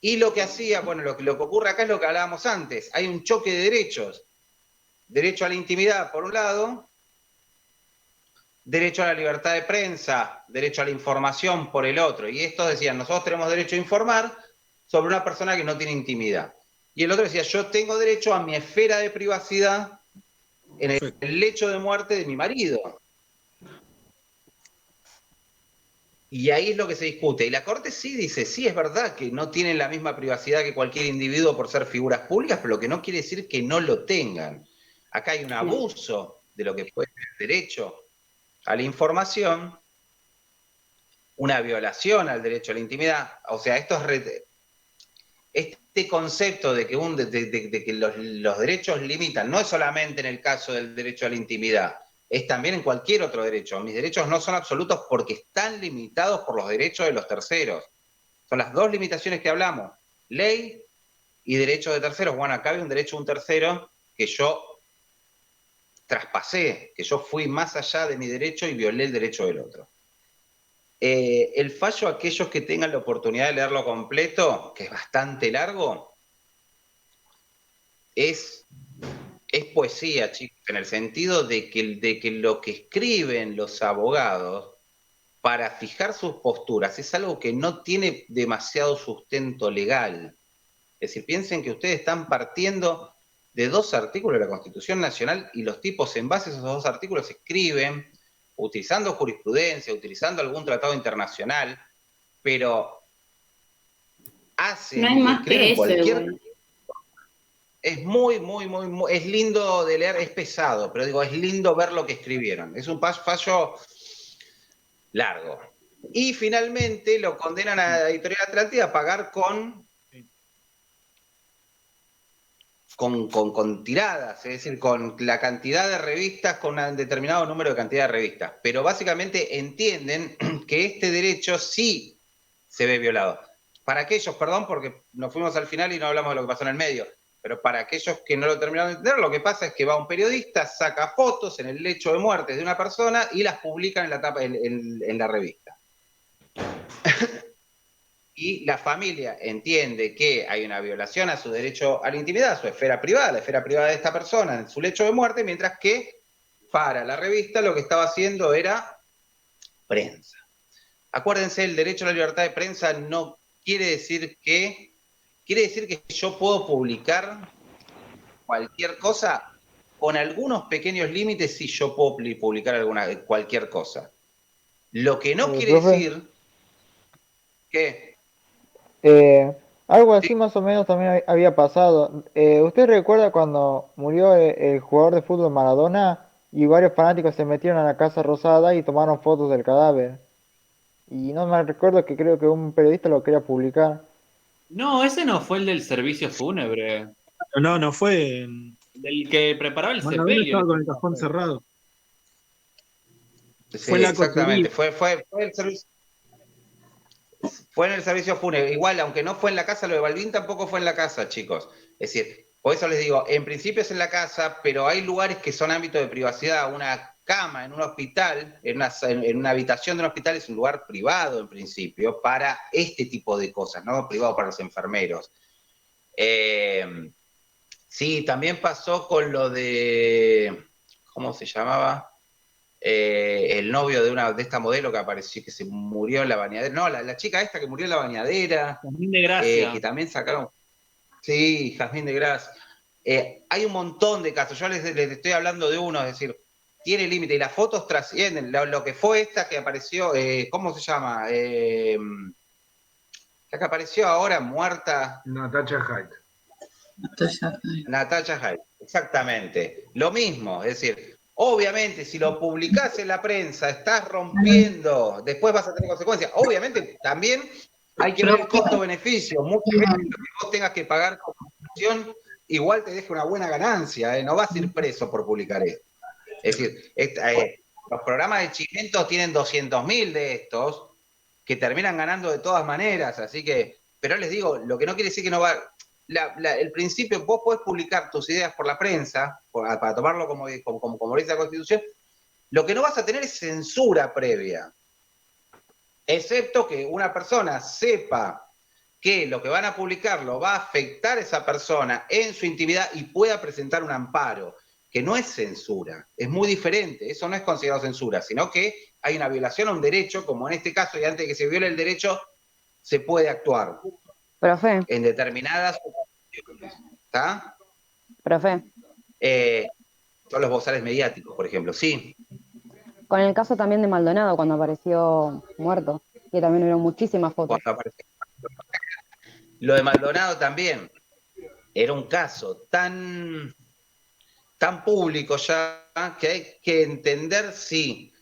Speaker 3: Y lo que hacía, bueno, lo que ocurre acá es lo que hablábamos antes, hay un choque de derechos. Derecho a la intimidad, por un lado, derecho a la libertad de prensa, derecho a la información por el otro. Y estos decían, nosotros tenemos derecho a informar sobre una persona que no tiene intimidad. Y el otro decía, yo tengo derecho a mi esfera de privacidad en el lecho de muerte de mi marido. Y ahí es lo que se discute. Y la Corte sí dice, sí, es verdad que no tienen la misma privacidad que cualquier individuo por ser figuras públicas, pero lo que no quiere decir que no lo tengan. Acá hay un abuso de lo que puede ser el derecho a la información, una violación al derecho a la intimidad. O sea, este concepto de que los derechos limitan, no es solamente en el caso del derecho a la intimidad, es también en cualquier otro derecho. Mis derechos no son absolutos porque están limitados por los derechos de los terceros. Son las dos limitaciones que hablamos, ley y derecho de terceros. Bueno, acá hay un derecho de un tercero que yo traspasé, que yo fui más allá de mi derecho y violé el derecho del otro. El fallo, aquellos que tengan la oportunidad de leerlo completo, que es bastante largo, es poesía, chicos, en el sentido de que lo que escriben los abogados para fijar sus posturas es algo que no tiene demasiado sustento legal. Es decir, piensen que ustedes están partiendo de 2 artículos de la Constitución Nacional y los tipos en base a esos 2 artículos escriben, utilizando jurisprudencia, utilizando algún tratado internacional, pero hacen
Speaker 4: No hay más que eso,
Speaker 3: cualquier... Es muy, es lindo de leer, es pesado, pero digo, es lindo ver lo que escribieron. Es un fallo largo. Y finalmente lo condenan a la Editorial Atlántida a pagar con tiradas, es decir, con la cantidad de revistas, con un determinado número de cantidad de revistas. Pero básicamente entienden que este derecho sí se ve violado. Para aquellos, perdón, porque nos fuimos al final y no hablamos de lo que pasó en el medio, pero para aquellos que no lo terminaron de entender, lo que pasa es que va un periodista, saca fotos en el lecho de muerte de una persona y las publica en la tapa, en la revista. Y la familia entiende que hay una violación a su derecho a la intimidad, a su esfera privada, la esfera privada de esta persona en su lecho de muerte, mientras que para la revista lo que estaba haciendo era prensa. Acuérdense, el derecho a la libertad de prensa no quiere decir que yo puedo publicar cualquier cosa, con algunos pequeños límites sí yo puedo publicar cualquier cosa. Lo que no quiere
Speaker 12: profe,
Speaker 3: decir que...
Speaker 12: algo así más o menos también había pasado. ¿Usted recuerda cuando murió el jugador de fútbol Maradona y varios fanáticos se metieron a la Casa Rosada y tomaron fotos del cadáver? Y no me recuerdo que creo que un periodista lo quería publicar.
Speaker 2: No, ese no fue el del servicio fúnebre.
Speaker 5: No fue.
Speaker 2: Del que preparaba el
Speaker 5: Maradona
Speaker 2: sepelio.
Speaker 5: estaba con el cajón cerrado.
Speaker 3: Sí,
Speaker 5: Fue la
Speaker 3: exactamente.
Speaker 5: cotería.
Speaker 3: Fue el servicio. Fue en el servicio fúnebre. Igual, aunque no fue en la casa, lo de Balbín tampoco fue en la casa, chicos. Es decir, por eso les digo, en principio es en la casa, pero hay lugares que son ámbitos de privacidad. Una cama en un hospital, en una habitación de un hospital es un lugar privado en principio para este tipo de cosas, no privado para los enfermeros. Sí, también pasó con lo de, ¿cómo se llamaba? el novio de esta modelo que apareció, que se murió en la bañadera. No, la chica esta que murió en la bañadera.
Speaker 2: Jazmín de Gracia.
Speaker 3: Que también sacaron. Sí, Jazmín de Gracia. Hay un montón de casos. Yo les estoy hablando de uno, es decir, tiene límite. Y las fotos trascienden. Lo que fue esta que apareció, ¿cómo se llama? La que apareció ahora muerta.
Speaker 13: Natasha Hyde.
Speaker 3: Natasha Hyde, exactamente. Lo mismo, es decir, obviamente si lo publicás en la prensa, estás rompiendo, después vas a tener consecuencias. Obviamente también hay que ver el costo-beneficio. Muchas veces lo que vos tengas que pagar como fundación, igual te deja una buena ganancia, no vas a ir preso por publicar esto. Es decir, los programas de Chimento tienen 200.000 de estos que terminan ganando de todas maneras, así que, pero les digo, lo que no quiere decir que no va... el principio, vos podés publicar tus ideas por la prensa, para tomarlo como dice la Constitución, lo que no vas a tener es censura previa, excepto que una persona sepa que lo que van a publicar lo va a afectar a esa persona en su intimidad y pueda presentar un amparo, que no es censura, es muy diferente, eso no es considerado censura, sino que hay una violación a un derecho, como en este caso, y antes de que se viole el derecho, se puede actuar.
Speaker 9: Profe.
Speaker 3: En determinadas ocasiones. ¿Está?
Speaker 9: Profe.
Speaker 3: Son los bozales mediáticos, por ejemplo, sí.
Speaker 9: Con el caso también de Maldonado, cuando apareció muerto, que también hubo muchísimas fotos.
Speaker 3: Lo de Maldonado también era un caso tan público ya que hay que entender si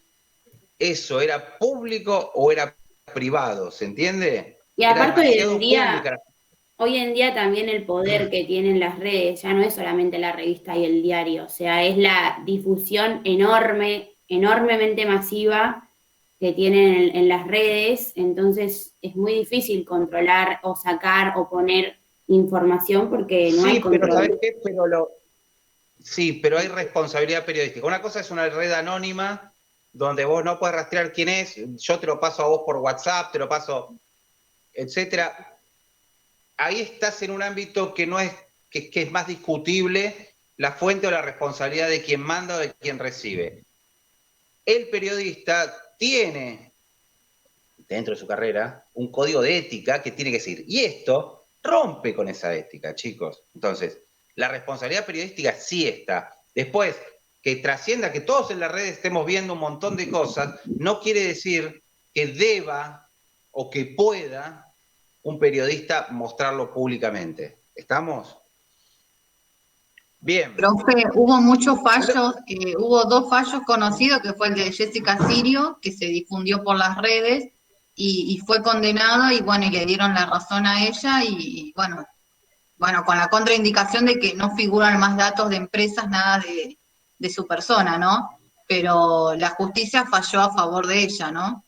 Speaker 3: eso era público o era privado, ¿se entiende?
Speaker 4: Y aparte hoy en día también el poder que tienen las redes ya no es solamente la revista y el diario, o sea, es la difusión enormemente masiva que tienen en las redes, entonces es muy difícil controlar o sacar o poner información porque no hay control.
Speaker 3: Pero ¿sabes qué? Sí, pero hay responsabilidad periodística. Una cosa es una red anónima donde vos no puedes rastrear quién es, yo te lo paso a vos por WhatsApp, te lo paso, etcétera. Ahí estás en un ámbito que no es, que es más discutible la fuente o la responsabilidad de quien manda o de quien recibe. El periodista tiene, dentro de su carrera, un código de ética que tiene que seguir. Y esto rompe con esa ética, chicos. Entonces, la responsabilidad periodística sí está. Después, que trascienda, que todos en las redes estemos viendo un montón de cosas, no quiere decir que deba o que pueda un periodista mostrarlo públicamente. ¿Estamos? Bien.
Speaker 11: Profe, hubo muchos fallos, hubo 2 fallos conocidos, que fue el de Jessica Sirio, que se difundió por las redes y fue condenado y bueno, y le dieron la razón a ella y bueno, con la contraindicación de que no figuran más datos de empresas, nada de su persona, ¿no? Pero la justicia falló a favor de ella, ¿no?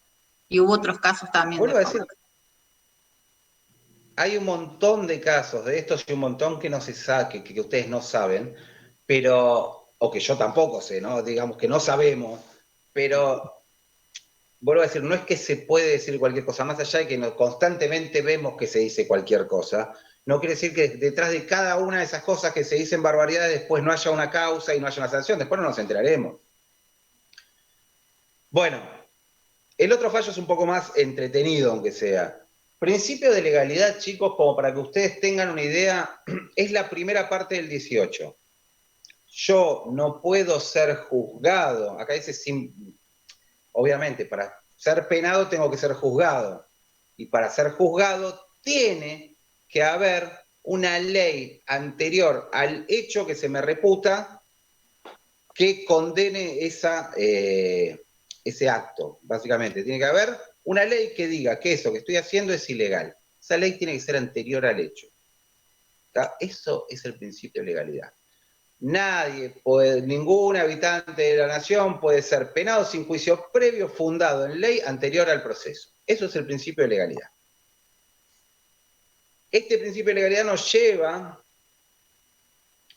Speaker 11: Y hubo otros casos también.
Speaker 3: Vuelvo a decir, hay un montón de casos de estos y un montón que no se sabe, que ustedes no saben, pero, o que yo tampoco sé, ¿no? Digamos que no sabemos, pero vuelvo a decir, no es que se puede decir cualquier cosa, más allá de que constantemente vemos que se dice cualquier cosa, no quiere decir que detrás de cada una de esas cosas que se dicen barbaridades después no haya una causa y no haya una sanción, después no nos enteraremos. Bueno, el otro fallo es un poco más entretenido, aunque sea. Principio de legalidad, chicos, como para que ustedes tengan una idea, es la primera parte del 18. Yo no puedo ser juzgado, acá dice obviamente, para ser penado tengo que ser juzgado, y para ser juzgado tiene que haber una ley anterior al hecho que se me reputa que condene ese acto, básicamente. Tiene que haber una ley que diga que eso que estoy haciendo es ilegal. Esa ley tiene que ser anterior al hecho. ¿Está? Eso es el principio de legalidad. Ningún habitante de la nación puede ser penado sin juicio previo fundado en ley anterior al proceso. Eso es el principio de legalidad. Este principio de legalidad nos lleva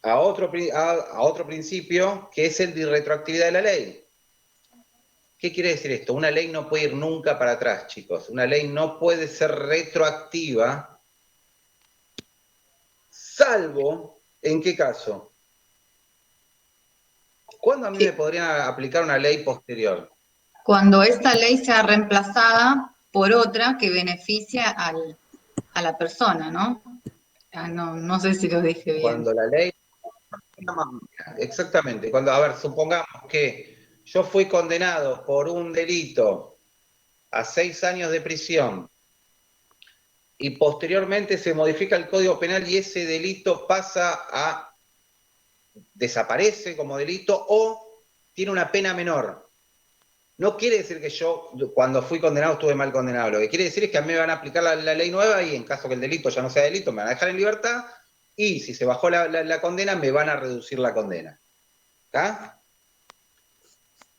Speaker 3: a otro principio, que es el de irretroactividad de la ley. ¿Qué quiere decir esto? Una ley no puede ir nunca para atrás, chicos. Una ley no puede ser retroactiva, salvo, ¿en qué caso? ¿Cuándo a mí me podrían aplicar una ley posterior?
Speaker 11: Cuando esta ley sea reemplazada por otra que beneficia a la persona, ¿no? No sé si lo dije bien.
Speaker 3: Cuando la ley... Exactamente. Cuando, a ver, supongamos que yo fui condenado por un delito a 6 años de prisión y posteriormente se modifica el Código Penal y ese delito pasa a... desaparece como delito o tiene una pena menor. No quiere decir que yo, cuando fui condenado, estuve mal condenado. Lo que quiere decir es que a mí me van a aplicar la ley nueva y en caso que el delito ya no sea delito, me van a dejar en libertad y si se bajó la condena, me van a reducir la condena. ¿Está?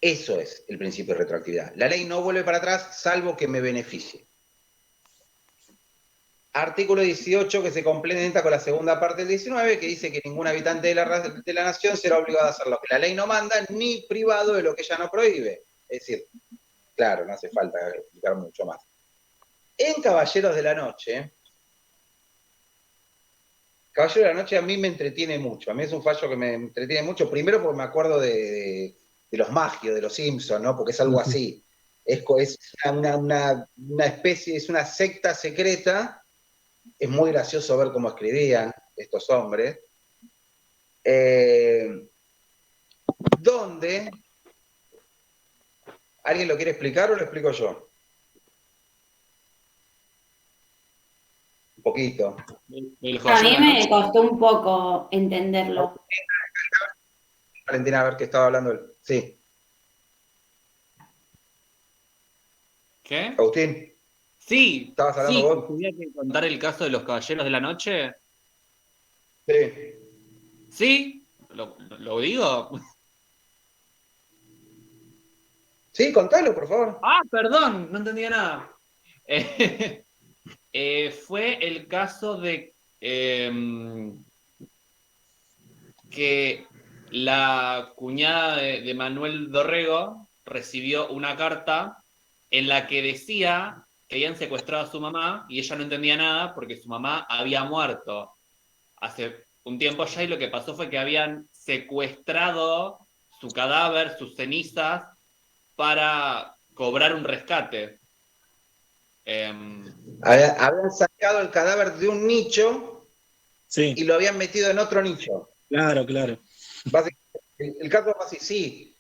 Speaker 3: Eso es el principio de retroactividad. La ley no vuelve para atrás, salvo que me beneficie. Artículo 18, que se complementa con la segunda parte del 19, que dice que ningún habitante de la nación será obligado a hacer lo que la ley no manda, ni privado de lo que ella no prohíbe. Es decir, claro, no hace falta explicar mucho más. En Caballeros de la Noche, Caballeros de la Noche a mí me entretiene mucho. A mí es un fallo que me entretiene mucho. Primero porque me acuerdo de los magios, de los Simpsons, ¿no? Porque es algo así. Es una especie, es una secta secreta. Es muy gracioso ver cómo escribían estos hombres. ¿Dónde? ¿Alguien lo quiere explicar o lo explico yo? Un poquito.
Speaker 4: A mí me costó un poco entenderlo.
Speaker 3: Valentina, a ver qué estaba hablando él. Sí.
Speaker 2: ¿Qué?
Speaker 3: Agustín.
Speaker 2: Sí,
Speaker 3: ¿Estabas hablando
Speaker 2: sí,
Speaker 3: vos?
Speaker 2: ¿tenía que contar el caso de los Caballeros de la Noche?
Speaker 3: Sí.
Speaker 2: ¿Sí? ¿Lo digo?
Speaker 3: Sí, contalo, por favor.
Speaker 2: Ah, perdón, no entendía nada. Fue el caso de que la cuñada de Manuel Dorrego recibió una carta en la que decía que habían secuestrado a su mamá y ella no entendía nada porque su mamá había muerto hace un tiempo ya y lo que pasó fue que habían secuestrado su cadáver, sus cenizas, para cobrar un rescate.
Speaker 3: Habían sacado el cadáver de un nicho
Speaker 5: Sí.
Speaker 3: y lo habían metido en otro nicho.
Speaker 5: Claro, claro.
Speaker 3: El caso fue así, sí.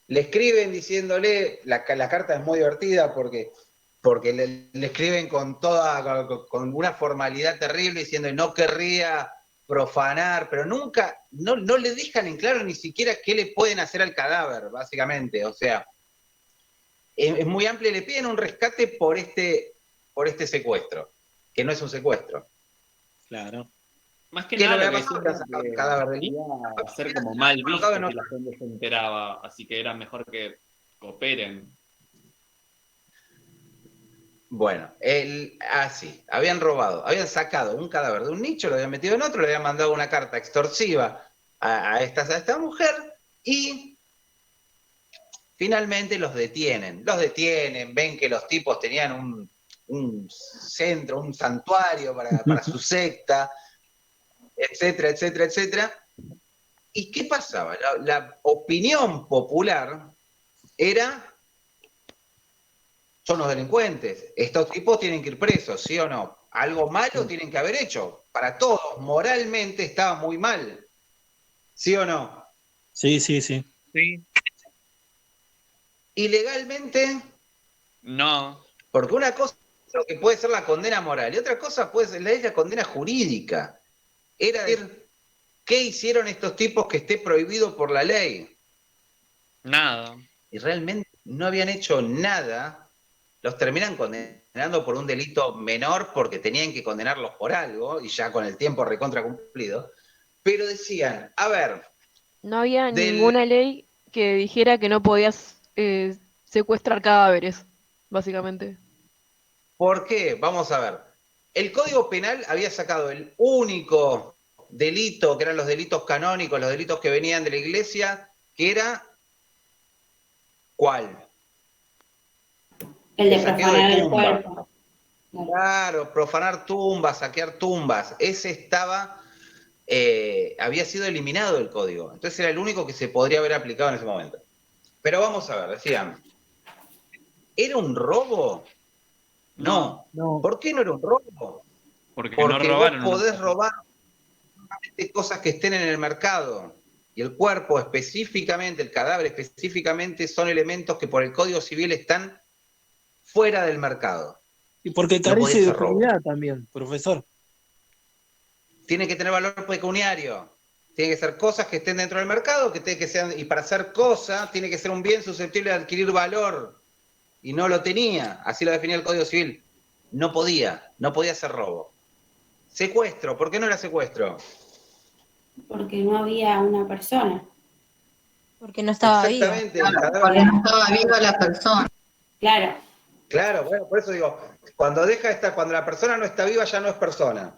Speaker 3: Le escriben diciéndole, la carta es muy divertida porque le escriben con una formalidad terrible diciendo no querría profanar, pero nunca, no le dejan en claro ni siquiera qué le pueden hacer al cadáver, básicamente. O sea, es muy amplio, le piden un rescate por este secuestro, que no es un secuestro.
Speaker 5: Claro.
Speaker 2: Más que
Speaker 3: ¿Qué
Speaker 2: nada
Speaker 3: le
Speaker 2: lo que
Speaker 3: pasó?
Speaker 2: decía
Speaker 3: Sacado el
Speaker 2: que
Speaker 3: cadáver del
Speaker 2: iba a ser como mal visto si la gente se enteraba, así que era mejor que cooperen.
Speaker 3: Bueno, sí, habían robado, habían sacado un cadáver de un nicho, lo habían metido en otro, le habían mandado una carta extorsiva a esta mujer y finalmente los detienen. Los detienen, ven que los tipos tenían un centro, un santuario para su secta, etcétera, etcétera, etcétera. ¿Y qué pasaba? La opinión popular era: son los delincuentes, estos tipos tienen que ir presos, ¿sí o no? Algo malo tienen que haber hecho. Para todos, moralmente estaba muy mal. ¿Sí o no?
Speaker 5: Sí, sí, sí.
Speaker 2: Sí.
Speaker 3: ¿Ilegalmente?
Speaker 2: No.
Speaker 3: Porque una cosa es lo que puede ser la condena moral y otra cosa puede ser la condena jurídica. Era decir, ¿qué hicieron estos tipos que esté prohibido por la ley?
Speaker 2: Nada.
Speaker 3: Y realmente no habían hecho nada. Los terminan condenando por un delito menor porque tenían que condenarlos por algo y ya con el tiempo recontra cumplido. Pero decían, a ver...
Speaker 7: No había ninguna ley que dijera que no podías secuestrar cadáveres, básicamente.
Speaker 3: ¿Por qué? Vamos a ver. El Código Penal había sacado el único delito, que eran los delitos canónicos, los delitos que venían de la Iglesia, que era... ¿cuál?
Speaker 4: El de profanar el cuerpo.
Speaker 3: Claro, profanar tumbas, saquear tumbas. Ese estaba había sido eliminado del código. Entonces era el único que se podría haber aplicado en ese momento. Pero vamos a ver, decían, ¿era un robo? No. ¿Por qué no era un robo?
Speaker 2: Porque no robaron.
Speaker 3: Vos podés robar cosas que estén en el mercado. Y el cuerpo específicamente, el cadáver específicamente, son elementos que por el Código Civil están fuera del mercado.
Speaker 5: Y porque carece de utilidad también, profesor.
Speaker 3: Tiene que tener valor pecuniario. Tiene que ser cosas que estén dentro del mercado, que sean, y para hacer cosa, tiene que ser un bien susceptible de adquirir valor. Y no lo tenía. Así lo definía el Código Civil. No podía ser robo. Secuestro, ¿por qué no era secuestro?
Speaker 4: Porque no había una persona.
Speaker 13: Porque no estaba viva.
Speaker 3: Exactamente.
Speaker 11: Porque no estaba viva la persona.
Speaker 4: Claro.
Speaker 3: Claro, bueno, por eso digo, cuando la persona no está viva ya no es persona.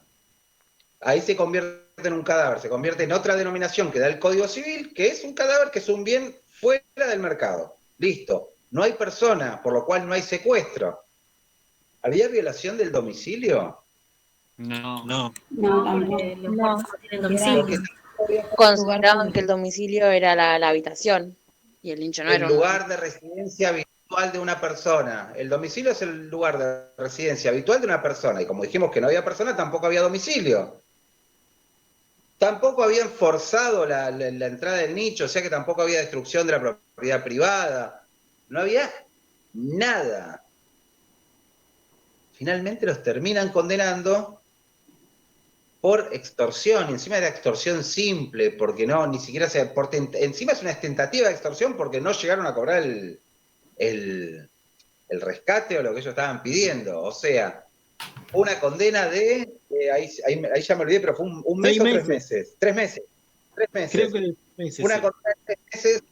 Speaker 3: Ahí se convierte en un cadáver, se convierte en otra denominación que da el Código Civil, que es un cadáver, que es un bien fuera del mercado. Listo. No hay persona, por lo cual no hay secuestro. ¿Había violación del domicilio?
Speaker 2: No.
Speaker 4: No,
Speaker 13: porque los muertos no tienen domicilio.
Speaker 14: Consideraban que el domicilio era la habitación y el hincho no era
Speaker 3: El lugar de residencia habitual de una persona. El domicilio es el lugar de residencia habitual de una persona. Y como dijimos que no había persona, tampoco había domicilio. Tampoco habían forzado la entrada del nicho, o sea que tampoco había destrucción de la propiedad privada. No había nada. Finalmente los terminan condenando por extorsión, y encima era extorsión simple, porque no, ni siquiera encima es una tentativa de extorsión porque no llegaron a cobrar el rescate o lo que ellos estaban pidiendo. O sea, una condena de, ahí ya me olvidé, pero fue un mes o 3 meses. 3 meses. 3 meses.
Speaker 5: Creo que meses.
Speaker 3: Una condena de 3 meses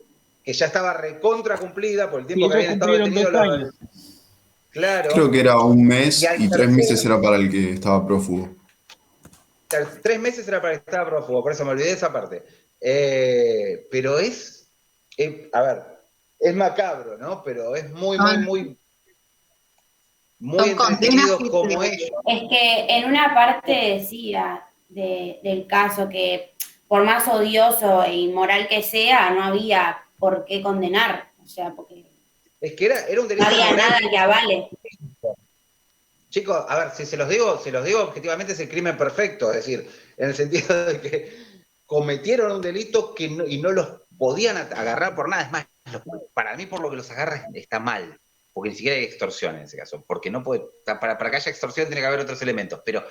Speaker 3: que ya estaba recontra cumplida por el tiempo que habían estado detenidos. Claro.
Speaker 15: Creo que era un mes y 3 meses era para el que estaba prófugo.
Speaker 3: 3 meses era para el que estaba prófugo, por eso me olvidé de esa parte. Pero a ver, es macabro, ¿no? Pero es muy entretenido como ellos.
Speaker 4: Es que en una parte decía del caso que por más odioso e inmoral que sea, no había por qué condenar. O sea, porque
Speaker 3: es que era un delito.
Speaker 4: No había nada que avale.
Speaker 3: Chicos, a ver, si se los digo objetivamente, es el crimen perfecto, es decir, en el sentido de que cometieron un delito y no los podían agarrar por nada. Es más, para mí por lo que los agarra está mal, porque ni siquiera hay extorsión en ese caso, porque no puede, para que haya extorsión tiene que haber otros elementos, pero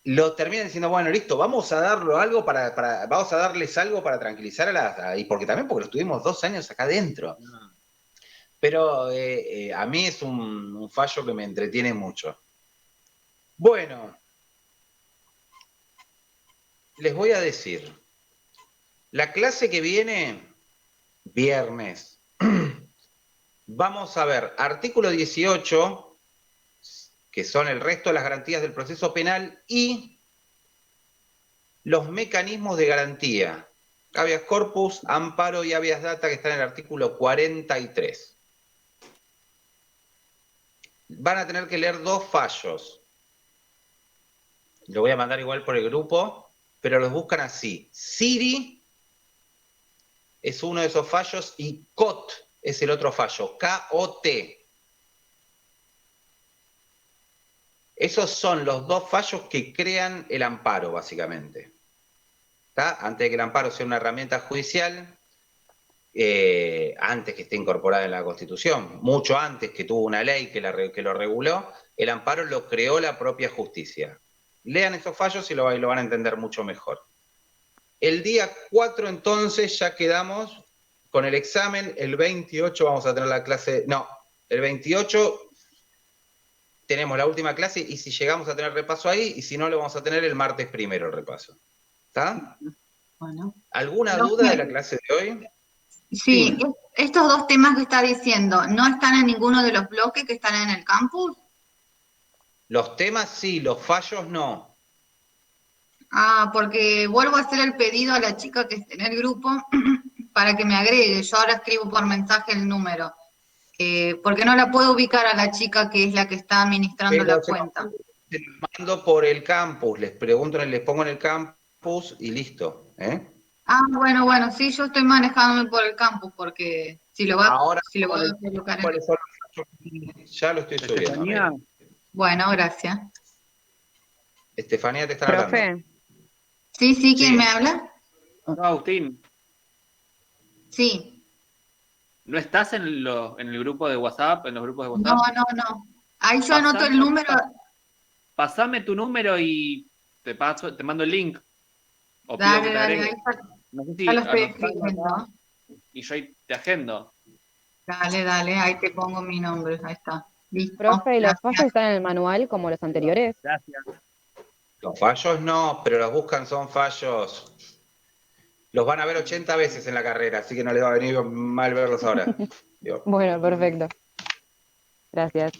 Speaker 3: lo terminan diciendo, bueno, listo, vamos a darle algo vamos a darles algo para tranquilizar y porque los tuvimos 2 años acá adentro. Pero a mí es un fallo que me entretiene mucho. Bueno, les voy a decir, la clase que viene, viernes, vamos a ver artículo 18, que son el resto de las garantías del proceso penal, y los mecanismos de garantía, habeas corpus, amparo y habeas data, que están en el artículo 43. Van a tener que leer 2 fallos. Lo voy a mandar igual por el grupo, pero los buscan así. Siri es uno de esos fallos y COT es el otro fallo. K-O-T. Esos son los 2 fallos que crean el amparo, básicamente. ¿Está? Antes de que el amparo sea una herramienta judicial, antes que esté incorporada en la Constitución, mucho antes que tuvo una ley que lo reguló, el amparo lo creó la propia justicia. Lean esos fallos y lo van a entender mucho mejor. El día 4 entonces ya quedamos con el examen, el 28 vamos a tener la clase, el 28 tenemos la última clase y si llegamos a tener repaso ahí, y si no lo vamos a tener el martes primero el repaso. ¿Está?
Speaker 11: Bueno.
Speaker 3: ¿Alguna duda de la clase de hoy?
Speaker 11: Sí, estos 2 temas que está diciendo, ¿no están en ninguno de los bloques que están en el campus?
Speaker 3: Los temas sí, los fallos no.
Speaker 11: Porque vuelvo a hacer el pedido a la chica que está en el grupo para que me agregue. Yo ahora escribo por mensaje el número. Porque no la puedo ubicar a la chica que es la que está administrando la cuenta.
Speaker 3: Les mando por el campus, les pongo en el campus campus y listo.
Speaker 11: Ah, bueno, sí, yo estoy manejándome por el campus porque si lo va
Speaker 3: Ahora,
Speaker 11: a colocar en...
Speaker 3: ¿cuáles son los fachos? Ya lo estoy subiendo.
Speaker 2: Estefanía.
Speaker 11: Bueno, gracias.
Speaker 3: Estefanía, te están hablando.
Speaker 9: Profe,
Speaker 11: Sí, ¿quién me habla?
Speaker 2: No, Agustín,
Speaker 11: Sí.
Speaker 2: ¿no estás en el grupo de WhatsApp, en los grupos de WhatsApp?
Speaker 11: No. Ahí yo anoto el número.
Speaker 2: Pasame tu número y te mando el link. O pido
Speaker 11: Dale,
Speaker 2: que te agregue.
Speaker 11: ahí
Speaker 2: No sé si
Speaker 11: ya lo estoy
Speaker 2: anotalo
Speaker 11: escribiendo.
Speaker 2: acá y yo ahí te agendo.
Speaker 11: Dale, ahí te pongo mi nombre, ahí está. Listo.
Speaker 9: profe, ¿y los
Speaker 11: Gracias.
Speaker 9: fallos están en el manual como los anteriores?
Speaker 2: Gracias.
Speaker 3: Los fallos no, pero los buscan son fallos. Los van a ver 80 veces en la carrera, así que no les va a venir mal verlos ahora.
Speaker 9: Bueno, perfecto. Gracias.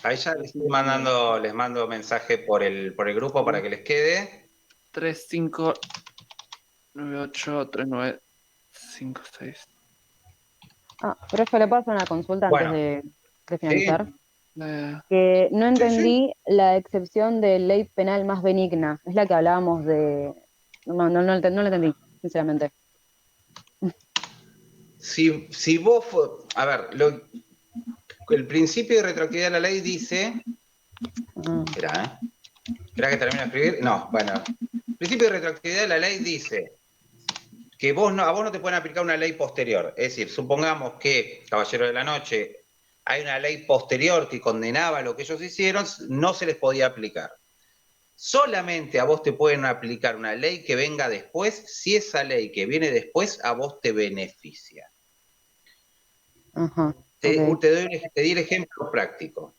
Speaker 3: Ahí ya les mando mensaje por el grupo para que les quede.
Speaker 2: 35983956.
Speaker 9: Profe, ¿le puedo hacer una consulta
Speaker 3: Bueno.
Speaker 9: antes de finalizar?
Speaker 3: Sí.
Speaker 9: Que no entendí la excepción de ley penal más benigna. Es la que hablábamos de... No la entendí, sinceramente.
Speaker 3: Si vos... A ver, el principio de retroactividad de la ley dice... Espera que termine de escribir. No, bueno. El principio de retroactividad de la ley dice que a vos no te pueden aplicar una ley posterior. Es decir, supongamos que, Caballero de la Noche, hay una ley posterior que condenaba lo que ellos hicieron, no se les podía aplicar. Solamente a vos te pueden aplicar una ley que venga después, si esa ley que viene después a vos te beneficia.
Speaker 9: Ajá.
Speaker 3: Te di el ejemplo práctico.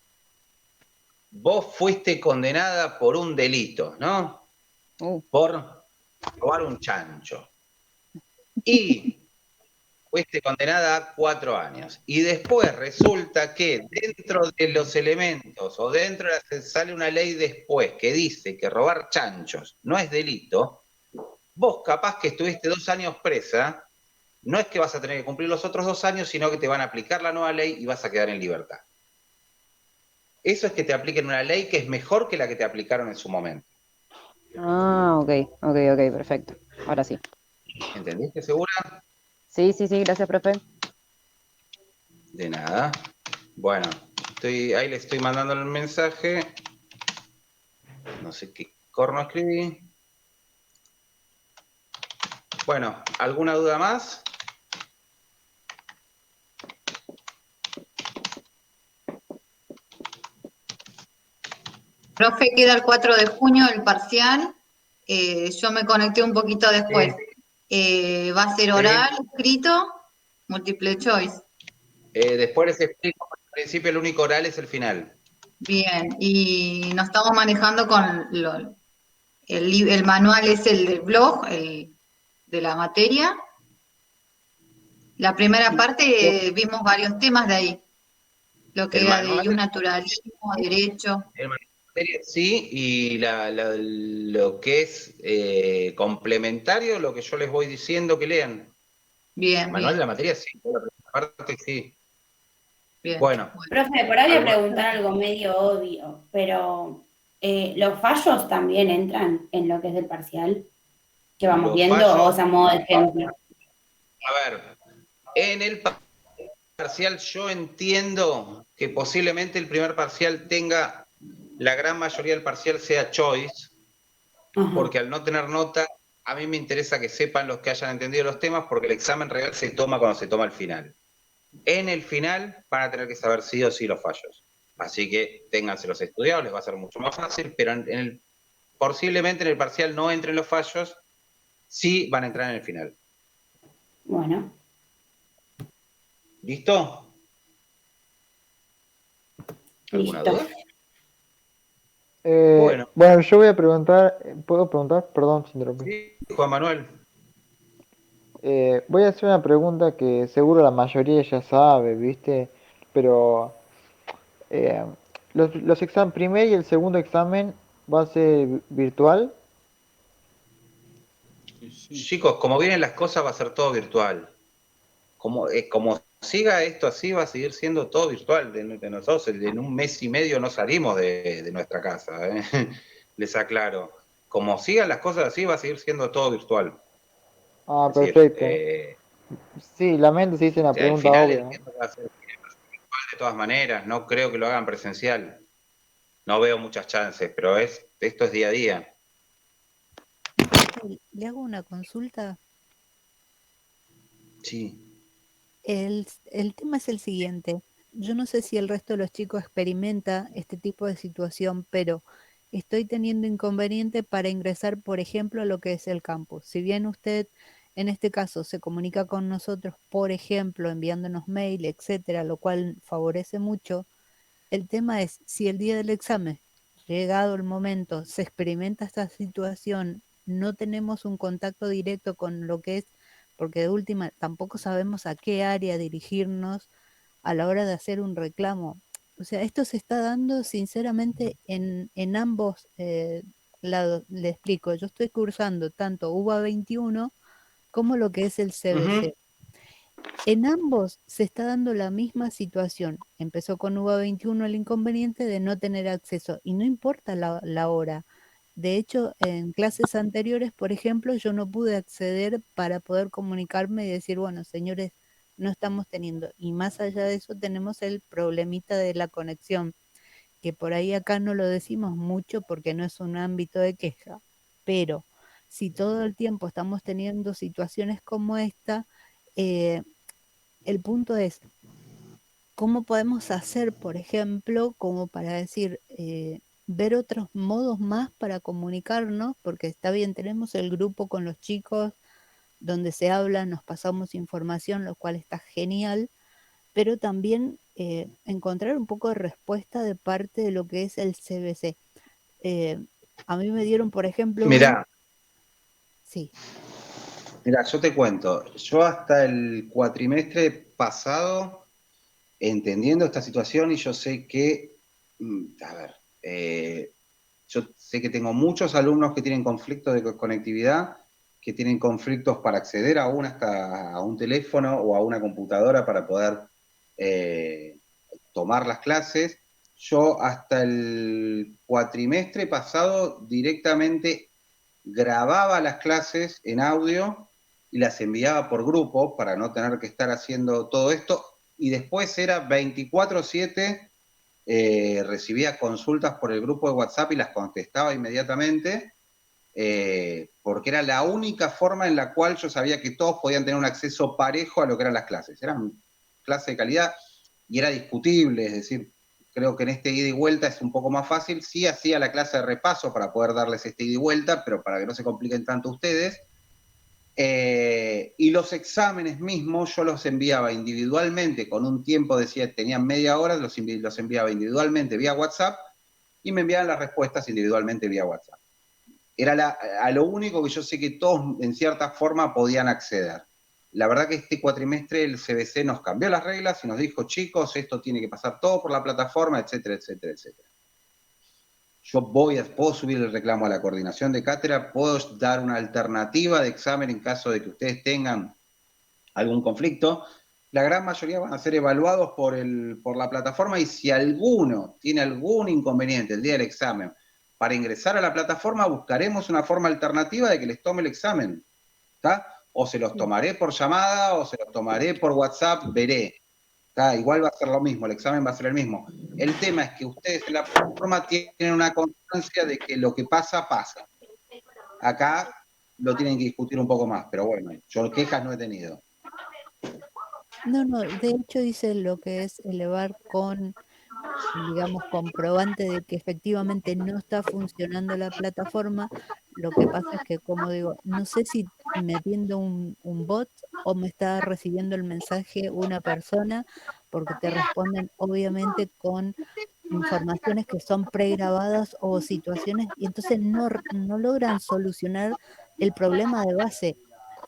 Speaker 3: Vos fuiste condenada por un delito, ¿no? Por robar un chancho. Y fuiste condenada a 4 años. Y después resulta que dentro de los elementos o dentro de sale una ley después que dice que robar chanchos no es delito, vos capaz que estuviste 2 años presa, no es que vas a tener que cumplir los otros 2 años, sino que te van a aplicar la nueva ley y vas a quedar en libertad. Eso es que te apliquen una ley que es mejor que la que te aplicaron en su momento.
Speaker 9: Ah, ok, perfecto. Ahora sí.
Speaker 3: ¿Entendiste, segura?
Speaker 9: Sí, gracias, profe.
Speaker 3: De nada. Bueno, ahí le estoy mandando el mensaje. No sé qué corno escribí. Bueno, ¿alguna duda más?
Speaker 11: Profe, queda el 4 de junio el parcial. Yo me conecté un poquito después. ¿Va a ser oral, escrito? Multiple choice.
Speaker 3: Después les explico. Al principio el único oral es el final.
Speaker 11: Bien, y nos estamos manejando con el manual es el del blog, el de la materia. La primera parte vimos varios temas de ahí. Lo que era de naturalismo, derecho.
Speaker 3: El manual de materia sí, y lo que es complementario, lo que yo les voy diciendo que lean.
Speaker 11: Bien,
Speaker 3: el manual de la materia sí, la primera parte sí.
Speaker 11: Bien.
Speaker 3: Bueno.
Speaker 4: Profe, por ahí voy a preguntar algo medio obvio, pero ¿los fallos también entran en lo que es el parcial? Que vamos
Speaker 3: Los
Speaker 4: viendo,
Speaker 3: fallos,
Speaker 4: o sea, modo de ejemplo.
Speaker 3: A ver, en el parcial yo entiendo que posiblemente el primer parcial tenga, la gran mayoría del parcial sea choice, porque al no tener nota, a mí me interesa que sepan los que hayan entendido los temas, porque el examen real se toma cuando se toma el final. En el final van a tener que saber sí o sí los fallos. Así que ténganselos estudiados, les va a ser mucho más fácil, pero posiblemente en el parcial no entren los fallos, sí van a entrar en el final.
Speaker 4: Bueno.
Speaker 3: ¿Listo? ¿Alguna duda?
Speaker 12: Bueno, yo voy a preguntar, ¿puedo preguntar? Perdón, si interrumpí.
Speaker 3: Sí, Juan Manuel.
Speaker 12: Voy a hacer una pregunta que seguro la mayoría ya sabe, ¿viste? Pero los exámenes, primer y el segundo examen va a ser virtual.
Speaker 3: Chicos, como vienen las cosas va a ser todo virtual. Como siga esto así va a seguir siendo todo virtual. De nosotros en un mes y medio no salimos de nuestra casa, ¿eh? Les aclaro. como sigan las cosas así, va a seguir siendo todo virtual.
Speaker 12: Ah,
Speaker 3: Es decir,
Speaker 12: perfecto. Sí, lamento si hice una
Speaker 3: o sea, al
Speaker 12: pregunta
Speaker 3: final
Speaker 12: obvia.
Speaker 3: entiendo que va a ser virtual de todas maneras, no creo que lo hagan presencial. No veo muchas chances, pero esto es día a día.
Speaker 16: ¿Le hago una consulta?
Speaker 3: Sí.
Speaker 16: El tema es el siguiente. Yo no sé si el resto de los chicos experimenta este tipo de situación, pero estoy teniendo inconveniente para ingresar, por ejemplo, a lo que es el campus. Si bien usted en este caso se comunica con nosotros, por ejemplo, enviándonos mail, etcétera, lo cual favorece mucho, el tema es si el día del examen, llegado el momento, se experimenta esta situación, no tenemos un contacto directo con lo que es, porque de última tampoco sabemos a qué área dirigirnos a la hora de hacer un reclamo. O sea, esto se está dando sinceramente en ambos lados. Le explico, yo estoy cursando tanto UBA 21 como lo que es el CBC. En ambos se está dando la misma situación. Empezó con UBA 21 el inconveniente de no tener acceso y no importa la hora. De hecho, en clases anteriores, por ejemplo, yo no pude acceder para poder comunicarme y decir, bueno, señores, no estamos teniendo. Y más allá de eso tenemos el problemita de la conexión, que por ahí acá no lo decimos mucho porque no es un ámbito de queja. Pero si todo el tiempo estamos teniendo situaciones como esta, el punto es, ¿cómo podemos hacer, por ejemplo, como para decir, ver otros modos más para comunicarnos? Porque está bien, tenemos el grupo con los chicos donde se habla, nos pasamos información, lo cual está genial, pero también encontrar un poco de respuesta de parte de lo que es el CBC. A mí me dieron, por ejemplo,
Speaker 3: Mirá.
Speaker 16: Sí.
Speaker 3: Mira, yo te cuento, yo hasta el cuatrimestre pasado, entendiendo esta situación, y yo sé que, a ver, yo sé que tengo muchos alumnos que tienen conflictos de conectividad, que tienen conflictos para acceder aún hasta a un teléfono o a una computadora para poder tomar las clases. Yo hasta el cuatrimestre pasado directamente grababa las clases en audio y las enviaba por grupo para no tener que estar haciendo todo esto, y después era 24/7, recibía consultas por el grupo de WhatsApp y las contestaba inmediatamente, porque era la única forma en la cual yo sabía que todos podían tener un acceso parejo a lo que eran las clases. Eran clases de calidad y era discutible, es decir, creo que en este ida y vuelta es un poco más fácil. Sí hacía la clase de repaso para poder darles este ida y vuelta, pero para que no se compliquen tanto ustedes. Y los exámenes mismos yo los enviaba individualmente con un tiempo, decía, tenían media hora, los enviaba individualmente vía WhatsApp y me enviaban las respuestas individualmente vía WhatsApp. Era a lo único que yo sé que todos en cierta forma podían acceder. La verdad que este cuatrimestre el CBC nos cambió las reglas y nos dijo, chicos, esto tiene que pasar todo por la plataforma, etcétera, etcétera, etcétera. Yo puedo subir el reclamo a la coordinación de cátedra, puedo dar una alternativa de examen en caso de que ustedes tengan algún conflicto. La gran mayoría van a ser evaluados por la plataforma, y si alguno tiene algún inconveniente el día del examen para ingresar a la plataforma, buscaremos una forma alternativa de que les tome el examen, ¿está? O se los tomaré por llamada, o se los tomaré por WhatsApp, veré. ¿Está? Igual va a ser lo mismo, el examen va a ser el mismo. El tema es que ustedes en la plataforma tienen una constancia de que lo que pasa, pasa. Acá lo tienen que discutir un poco más, pero bueno, yo quejas no he tenido.
Speaker 16: No, de hecho dice lo que es elevar con, digamos, comprobante de que efectivamente no está funcionando la plataforma. Lo que pasa es que, como digo, no sé si metiendo un bot o me está recibiendo el mensaje una persona, porque te responden obviamente con informaciones que son pregrabadas o situaciones, y entonces no logran solucionar el problema de base.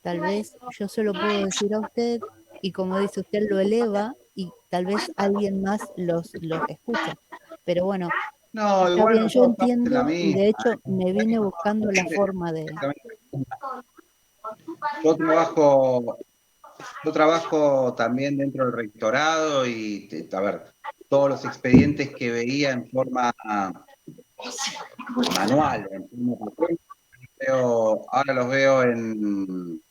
Speaker 16: Tal vez yo se lo puedo decir a usted y, como dice usted, lo eleva y tal vez alguien más los escucha. Pero bueno,
Speaker 3: No,
Speaker 16: está
Speaker 3: igual
Speaker 16: bien, yo
Speaker 3: nosotros estamos en la
Speaker 16: entiendo y de
Speaker 3: misma.
Speaker 16: hecho me vine buscando la forma de...
Speaker 3: Yo trabajo también dentro del rectorado y, a ver, todos los expedientes que veía en forma manual, en forma papel, los veo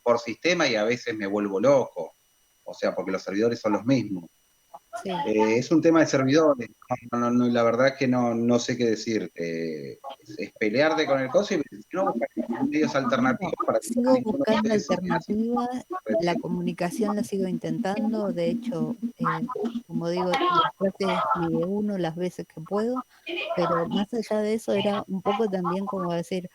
Speaker 3: por sistema y a veces me vuelvo loco. O sea, porque los servidores son los mismos.
Speaker 16: Sí.
Speaker 3: Es un tema de servidores. La verdad es que no sé qué decir. Es pelearte con el coso y no buscar medios alternativos para que
Speaker 16: Sigo buscando alternativas, la comunicación la sigo intentando, de hecho, como digo, trato de escribir uno las veces que puedo, pero más allá de eso era un poco también como decir,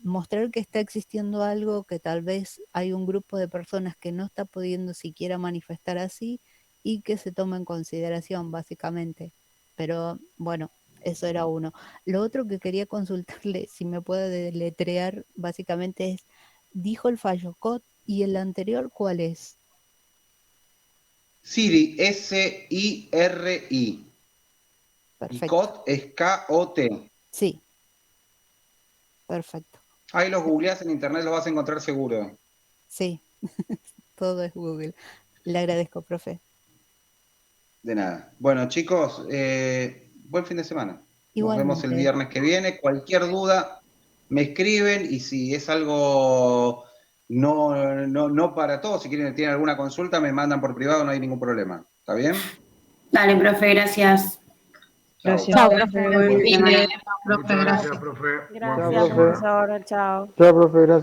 Speaker 16: mostrar que está existiendo algo, que tal vez hay un grupo de personas que no está pudiendo siquiera manifestar así y que se toma en consideración, básicamente. Pero bueno, eso era uno. Lo otro que quería consultarle, si me puede deletrear, básicamente es, dijo el fallo COT y el anterior, ¿cuál es?
Speaker 3: Siri, S-I-R-I.
Speaker 16: Perfecto.
Speaker 3: Y COT es K-O-T.
Speaker 16: Sí. Perfecto.
Speaker 3: Ahí los googleás en internet, los vas a encontrar seguro.
Speaker 16: Sí, todo es Google. Le agradezco, profe.
Speaker 3: De nada. Bueno, chicos, buen fin de semana.
Speaker 16: Igualmente.
Speaker 3: Nos vemos el viernes que viene. Cualquier duda, me escriben y si es algo no para todos, si tienen alguna consulta, me mandan por privado, no hay ningún problema. ¿Está bien?
Speaker 4: Dale, profe, gracias.
Speaker 17: Gracias.
Speaker 4: Chao,
Speaker 17: profe.
Speaker 4: profe.
Speaker 17: Buen fin de-
Speaker 11: Profe,
Speaker 17: Muchas
Speaker 11: gracias.
Speaker 17: gracias, profe.
Speaker 12: Chao,
Speaker 17: Buen fin de
Speaker 12: profe.
Speaker 17: semana.
Speaker 13: Ahora, chao.
Speaker 12: Chao, profe, gracias.